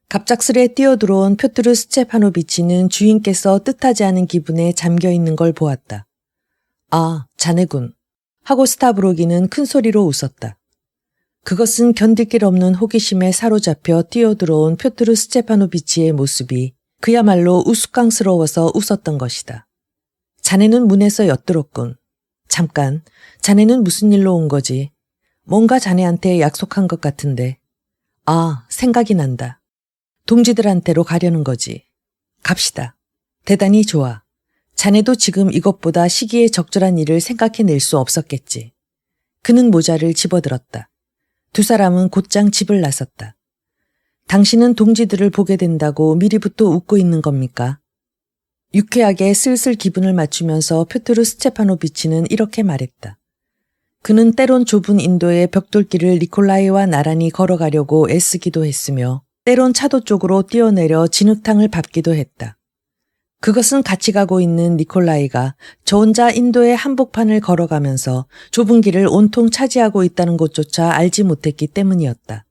갑작스레 뛰어들어온 표트르 스테파노비치는 주인께서 뜻하지 않은 기분에 잠겨있는 걸 보았다. 아, 자네군. 하고 스타브로기는 큰 소리로 웃었다. 그것은 견딜 길 없는 호기심에 사로잡혀 뛰어들어온 표트르 스테파노비치의 모습이 그야말로 우스꽝스러워서 웃었던 것이다. 자네는 문에서 엿들었군. 잠깐, 자네는 무슨 일로 온 거지? 뭔가 자네한테 약속한 것 같은데. 아, 생각이 난다. 동지들한테로 가려는 거지. 갑시다. 대단히 좋아. 자네도 지금 이것보다 시기에 적절한 일을 생각해낼 수 없었겠지. 그는 모자를 집어들었다. 두 사람은 곧장 집을 나섰다. 당신은 동지들을 보게 된다고 미리부터 웃고 있는 겁니까? 유쾌하게 슬슬 기분을 맞추면서 표트르 스테파노비치는 이렇게 말했다. 그는 때론 좁은 인도의 벽돌길을 니콜라이와 나란히 걸어가려고 애쓰기도 했으며 때론 차도 쪽으로 뛰어내려 진흙탕을 밟기도 했다. 그것은 같이 가고 있는 니콜라이가 저 혼자 인도의 한복판을 걸어가면서 좁은 길을 온통 차지하고 있다는 것조차 알지 못했기 때문이었다.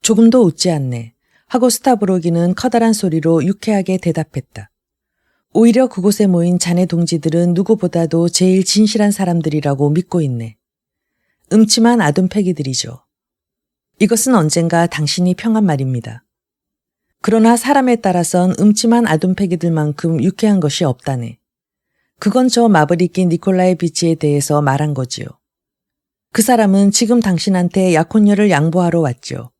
조금도 웃지 않네 하고 스타브로기는 커다란 소리로 유쾌하게 대답했다. 오히려 그곳에 모인 자네 동지들은 누구보다도 제일 진실한 사람들이라고 믿고 있네. 음침한 아둔패기들이죠. 이것은 언젠가 당신이 평한 말입니다. 그러나 사람에 따라선 음침한 아둔패기들만큼 유쾌한 것이 없다네. 그건 저 마브리키 니콜라에비치에 대해서 말한 거지요. 그 사람은 지금 당신한테 약혼녀를 양보하러 왔죠.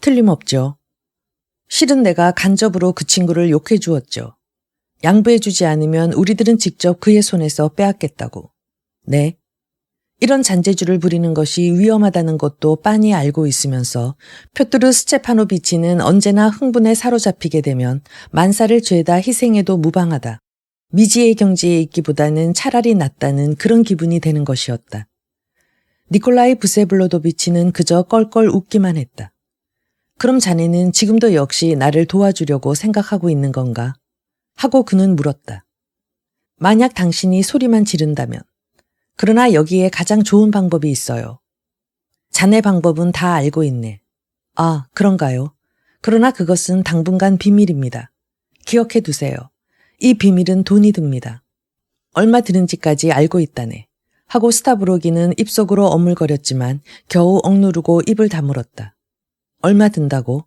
틀림없죠. 실은 내가 간접으로 그 친구를 욕해 주었죠. 양보해주지 않으면 우리들은 직접 그의 손에서 빼앗겠다고. 네. 이런 잔재주를 부리는 것이 위험하다는 것도 빤히 알고 있으면서 표트르 스테파노비치는 언제나 흥분에 사로잡히게 되면 만사를 죄다 희생해도 무방하다. 미지의 경지에 있기보다는 차라리 낫다는 그런 기분이 되는 것이었다. 니콜라이 부세블로도비치는 그저 껄껄 웃기만 했다. 그럼 자네는 지금도 역시 나를 도와주려고 생각하고 있는 건가? 하고 그는 물었다. 만약 당신이 소리만 지른다면. 그러나 여기에 가장 좋은 방법이 있어요. 자네 방법은 다 알고 있네. 아, 그런가요? 그러나 그것은 당분간 비밀입니다. 기억해 두세요. 이 비밀은 돈이 듭니다. 얼마 드는지까지 알고 있다네. 하고 스타브로기는 입속으로 어물거렸지만 겨우 억누르고 입을 다물었다. 얼마 든다고?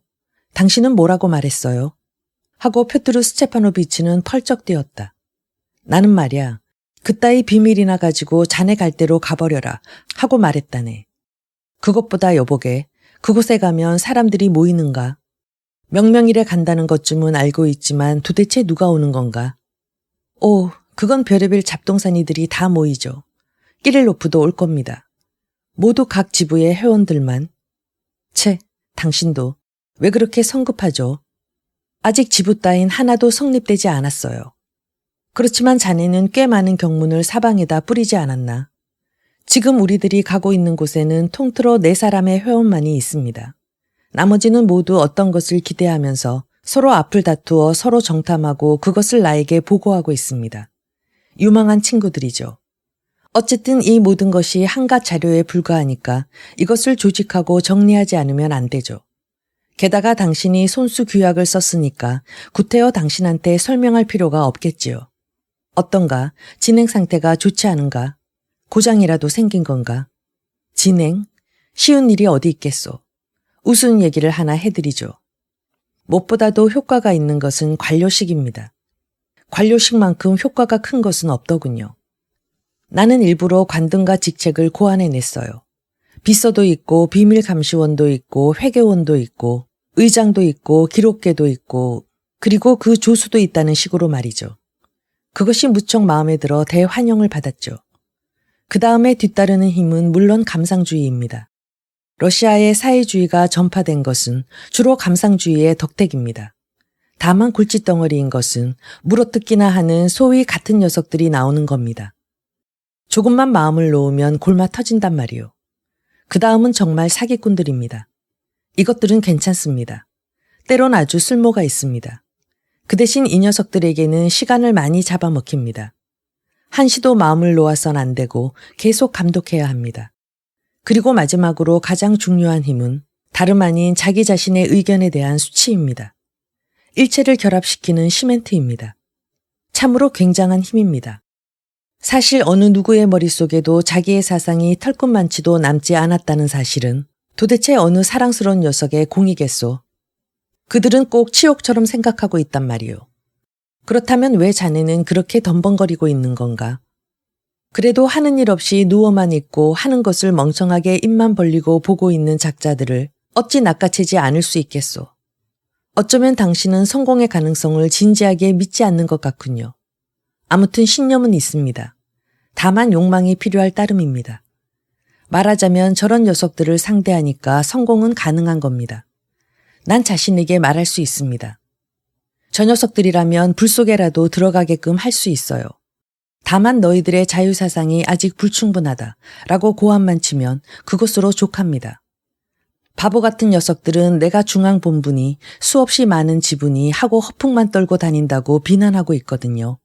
당신은 뭐라고 말했어요? 하고 표트르 스테파노비치는 펄쩍 뛰었다. 나는 말이야. 그따위 비밀이나 가지고 자네 갈 대로 가버려라 하고 말했다네. 그것보다 여보게 그곳에 가면 사람들이 모이는가? 명명일에 간다는 것쯤은 알고 있지만 도대체 누가 오는 건가? 오, 그건 별의별 잡동사니들이 다 모이죠. 끼릴로프도 올 겁니다. 모두 각 지부의 회원들만. 채, 당신도 왜 그렇게 성급하죠? 아직 지부 따윈 하나도 성립되지 않았어요. 그렇지만 자네는 꽤 많은 경문을 사방에다 뿌리지 않았나? 지금 우리들이 가고 있는 곳에는 통틀어 4사람의 회원만이 있습니다. 나머지는 모두 어떤 것을 기대하면서 서로 앞을 다투어 서로 정탐하고 그것을 나에게 보고하고 있습니다. 유망한 친구들이죠. 어쨌든 이 모든 것이 한갓 자료에 불과하니까 이것을 조직하고 정리하지 않으면 안 되죠. 게다가 당신이 손수 규약을 썼으니까 구태여 당신한테 설명할 필요가 없겠지요. 어떤가? 진행 상태가 좋지 않은가? 고장이라도 생긴 건가? 진행? 쉬운 일이 어디 있겠소. 우스운 얘기를 하나 해드리죠. 무엇보다도 효과가 있는 것은 관료식입니다. 관료식만큼 효과가 큰 것은 없더군요. 나는 일부러 관등과 직책을 고안해냈어요. 비서도 있고 비밀감시원도 있고 회계원도 있고 의장도 있고 기록계도 있고 그리고 그 조수도 있다는 식으로 말이죠. 그것이 무척 마음에 들어 대환영을 받았죠. 그 다음에 뒤따르는 힘은 물론 감상주의입니다. 러시아의 사회주의가 전파된 것은 주로 감상주의의 덕택입니다. 다만 골칫덩어리인 것은 물어뜯기나 하는 소위 같은 녀석들이 나오는 겁니다. 조금만 마음을 놓으면 골마 터진단 말이요. 그 다음은 정말 사기꾼들입니다. 이것들은 괜찮습니다. 때론 아주 쓸모가 있습니다. 그 대신 이 녀석들에게는 시간을 많이 잡아먹힙니다. 한시도 마음을 놓아선 안 되고 계속 감독해야 합니다. 그리고 마지막으로 가장 중요한 힘은 다름 아닌 자기 자신의 의견에 대한 수치입니다. 일체를 결합시키는 시멘트입니다. 참으로 굉장한 힘입니다. 사실 어느 누구의 머릿속에도 자기의 사상이 털끝만치도 남지 않았다는 사실은 도대체 어느 사랑스러운 녀석의 공이겠소. 그들은 꼭 치욕처럼 생각하고 있단 말이오. 그렇다면 왜 자네는 그렇게 덤벙거리고 있는 건가? 그래도 하는 일 없이 누워만 있고 하는 것을 멍청하게 입만 벌리고 보고 있는 작자들을 어찌 낚아채지 않을 수 있겠소. 어쩌면 당신은 성공의 가능성을 진지하게 믿지 않는 것 같군요. 아무튼 신념은 있습니다. 다만 욕망이 필요할 따름입니다. 말하자면 저런 녀석들을 상대하니까 성공은 가능한 겁니다. 난 자신에게 말할 수 있습니다. 저 녀석들이라면 불 속에라도 들어가게끔 할 수 있어요. 다만 너희들의 자유사상이 아직 불충분하다 라고 고함만 치면 그것으로 족합니다. 바보 같은 녀석들은 내가 중앙본부니 수없이 많은 지분이 하고 허풍만 떨고 다닌다고 비난하고 있거든요.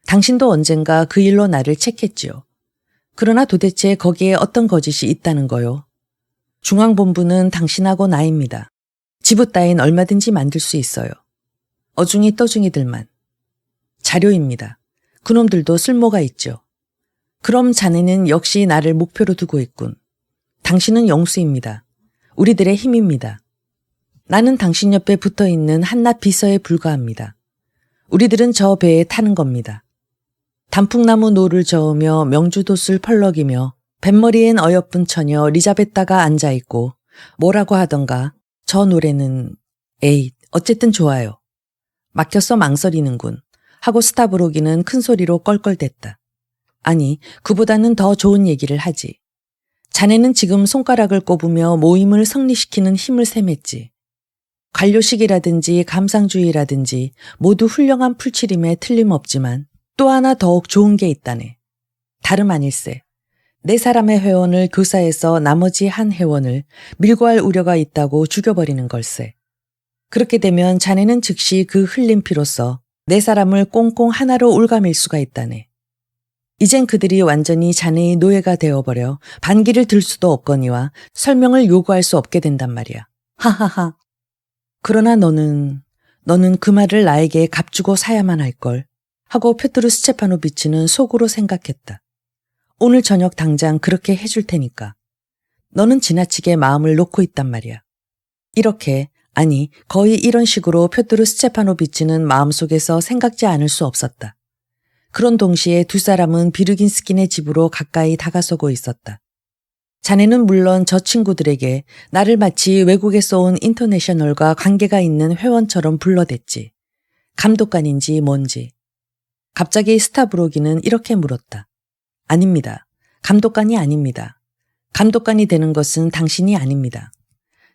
당신도 언젠가 그 일로 나를 책했지요. 그러나 도대체 거기에 어떤 거짓이 있다는 거요? 중앙본부는 당신하고 나입니다. 지부 따윈 얼마든지 만들 수 있어요. 어중이 떠중이들만. 자료입니다. 그놈들도 쓸모가 있죠. 그럼 자네는 역시 나를 목표로 두고 있군. 당신은 영수입니다. 우리들의 힘입니다. 나는 당신 옆에 붙어있는 한낱 비서에 불과합니다. 우리들은 저 배에 타는 겁니다. 단풍나무 노를 저으며 명주돛을 펄럭이며 뱃머리엔 어여쁜 처녀 리자베타가 앉아있고 뭐라고 하던가 저 노래는 에이 어쨌든 좋아요. 막혀서 망설이는군 하고 스타브로기는 큰 소리로 껄껄댔다. 아니 그보다는 더 좋은 얘기를 하지. 자네는 지금 손가락을 꼽으며 모임을 성리시키는 힘을 셈했지. 관료식이라든지 감상주의라든지 모두 훌륭한 풀칠임에 틀림없지만 또 하나 더욱 좋은 게 있다네. 다름 아닐세. 네 사람의 회원을 교사해서 나머지 한 회원을 밀고 할 우려가 있다고 죽여버리는 걸세. 그렇게 되면 자네는 즉시 그 흘린 피로써 네 사람을 꽁꽁 하나로 올가맬 수가 있다네. 이젠 그들이 완전히 자네의 노예가 되어버려 반기를 들 수도 없거니와 설명을 요구할 수 없게 된단 말이야. 하하하. 그러나 너는 그 말을 나에게 값주고 사야만 할걸 하고 표트르 스테파노비치는 속으로 생각했다. 오늘 저녁 당장 그렇게 해줄 테니까. 너는 지나치게 마음을 놓고 있단 말이야. 이렇게 아니 거의 이런 식으로 표트르 스테파노비치는 마음속에서 생각지 않을 수 없었다. 그런 동시에 두 사람은 비르긴스키네 집으로 가까이 다가서고 있었다. 자네는 물론 저 친구들에게 나를 마치 외국에서 온 인터내셔널과 관계가 있는 회원처럼 불러댔지. 감독관인지 뭔지. 갑자기 스타브로기는 이렇게 물었다. 아닙니다. 감독관이 아닙니다. 감독관이 되는 것은 당신이 아닙니다.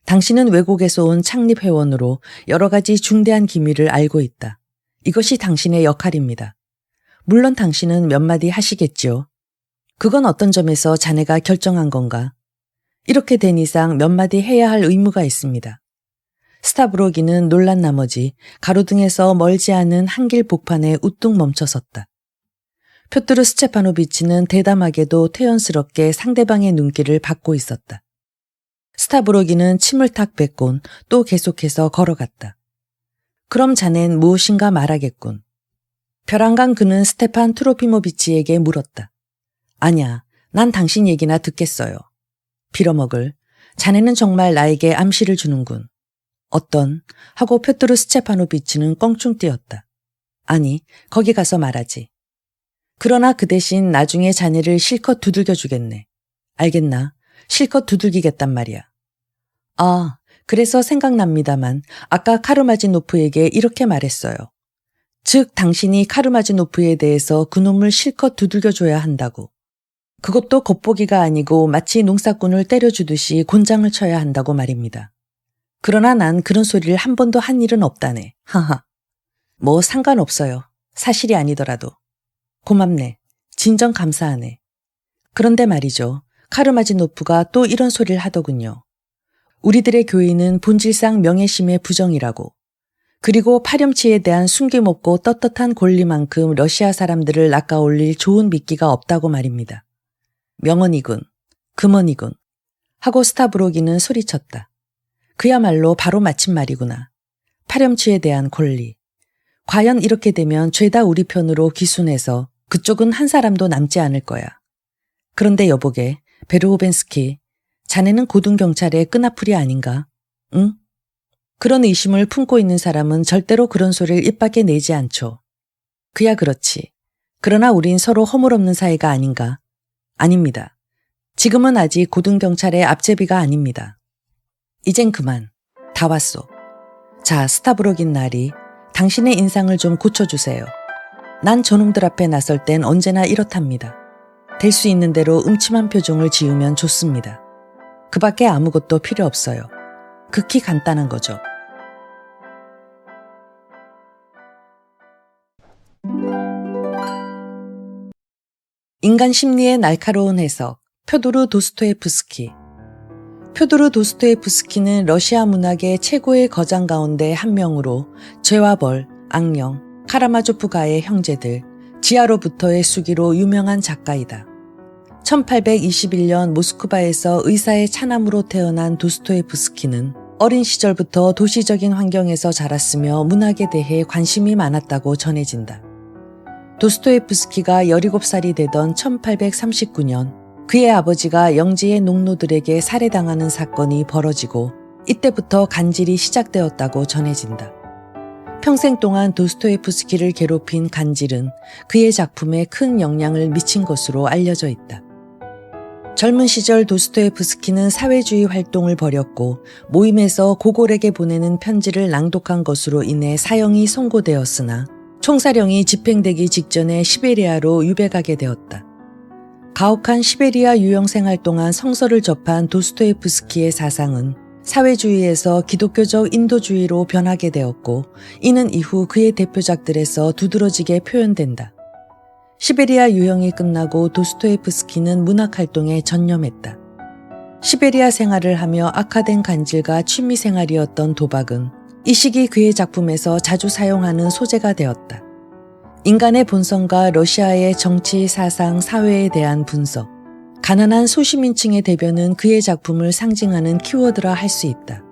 당신은 외국에서 온 창립회원으로 여러 가지 중대한 기밀을 알고 있다. 이것이 당신의 역할입니다. 물론 당신은 몇 마디 하시겠지요. 그건 어떤 점에서 자네가 결정한 건가? 이렇게 된 이상 몇 마디 해야 할 의무가 있습니다. 스타브로기는 놀란 나머지 가로등에서 멀지 않은 한길 복판에 우뚝 멈춰섰다. 표트르 스테파노비치는 대담하게도 태연스럽게 상대방의 눈길을 받고 있었다. 스타브로기는 침을 탁 뱉곤 또 계속해서 걸어갔다. 그럼 자넨 무엇인가 말하겠군. 벼랑간 그는 스테판 트로피모비치에게 물었다. 아냐, 난 당신 얘기나 듣겠어요. 빌어먹을, 자네는 정말 나에게 암시를 주는군. 어떤? 하고 표트르 스테파노비치는 껑충 뛰었다. 아니, 거기 가서 말하지. 그러나 그 대신 나중에 자네를 실컷 두들겨 주겠네. 알겠나? 실컷 두들기겠단 말이야. 아, 그래서 생각납니다만 아까 카르마지노프에게 이렇게 말했어요. 즉 당신이 카르마지노프에 대해서 그놈을 실컷 두들겨줘야 한다고. 그것도 겉보기가 아니고 마치 농사꾼을 때려주듯이 곤장을 쳐야 한다고 말입니다. 그러나 난 그런 소리를 한 번도 한 일은 없다네. 하하. 뭐 상관없어요. 사실이 아니더라도. 고맙네. 진정 감사하네. 그런데 말이죠. 카르마지노프가 또 이런 소리를 하더군요. 우리들의 교인은 본질상 명예심의 부정이라고. 그리고 파렴치에 대한 숨김없고 떳떳한 권리만큼 러시아 사람들을 낚아올릴 좋은 미끼가 없다고 말입니다. 명언이군. 금언이군. 하고 스타브로기는 소리쳤다. 그야말로 바로 맞힌 말이구나. 파렴치에 대한 권리. 과연 이렇게 되면 죄다 우리 편으로 기순해서 그쪽은 한 사람도 남지 않을 거야. 그런데 여보게, 베르호벤스키, 자네는 고등경찰의 끈아풀이 아닌가? 응? 그런 의심을 품고 있는 사람은 절대로 그런 소리를 입 밖에 내지 않죠. 그야 그렇지. 그러나 우린 서로 허물없는 사이가 아닌가? 아닙니다. 지금은 아직 고등경찰의 앞제비가 아닙니다. 이젠 그만. 다 왔소. 자, 스타브록인 나리, 당신의 인상을 좀 고쳐주세요. 난 저놈들 앞에 나설 땐 언제나 이렇답니다. 될 수 있는 대로 음침한 표정을 지으면 좋습니다. 그 밖에 아무것도 필요 없어요. 극히 간단한 거죠. 인간 심리의 날카로운 해석, 표도르 도스토옙스키. 표도르 도스토옙스키는 러시아 문학의 최고의 거장 가운데 한 명으로 죄와 벌, 악령, 카라마조프가의 형제들, 지하로부터의 수기로 유명한 작가이다. 1821년 모스크바에서 의사의 차남으로 태어난 도스토옙스키는 어린 시절부터 도시적인 환경에서 자랐으며 문학에 대해 관심이 많았다고 전해진다. 도스토옙스키가 17살이 되던 1839년 그의 아버지가 영지의 농노들에게 살해당하는 사건이 벌어지고 이때부터 간질이 시작되었다고 전해진다. 평생 동안 도스토옙스키를 괴롭힌 간질은 그의 작품에 큰 영향을 미친 것으로 알려져 있다. 젊은 시절 도스토옙스키는 사회주의 활동을 벌였고 모임에서 고골에게 보내는 편지를 낭독한 것으로 인해 사형이 선고되었으나 총사령이 집행되기 직전에 시베리아로 유배가게 되었다. 가혹한 시베리아 유영 생활 동안 성서를 접한 도스토옙스키의 사상은 사회주의에서 기독교적 인도주의로 변하게 되었고 이는 이후 그의 대표작들에서 두드러지게 표현된다. 시베리아 유형이 끝나고 도스토옙스키는 문학 활동에 전념했다. 시베리아 생활을 하며 악화된 간질과 취미 생활이었던 도박은 이 시기 그의 작품에서 자주 사용하는 소재가 되었다. 인간의 본성과 러시아의 정치, 사상, 사회에 대한 분석, 가난한 소시민층의 대변은 그의 작품을 상징하는 키워드라 할 수 있다.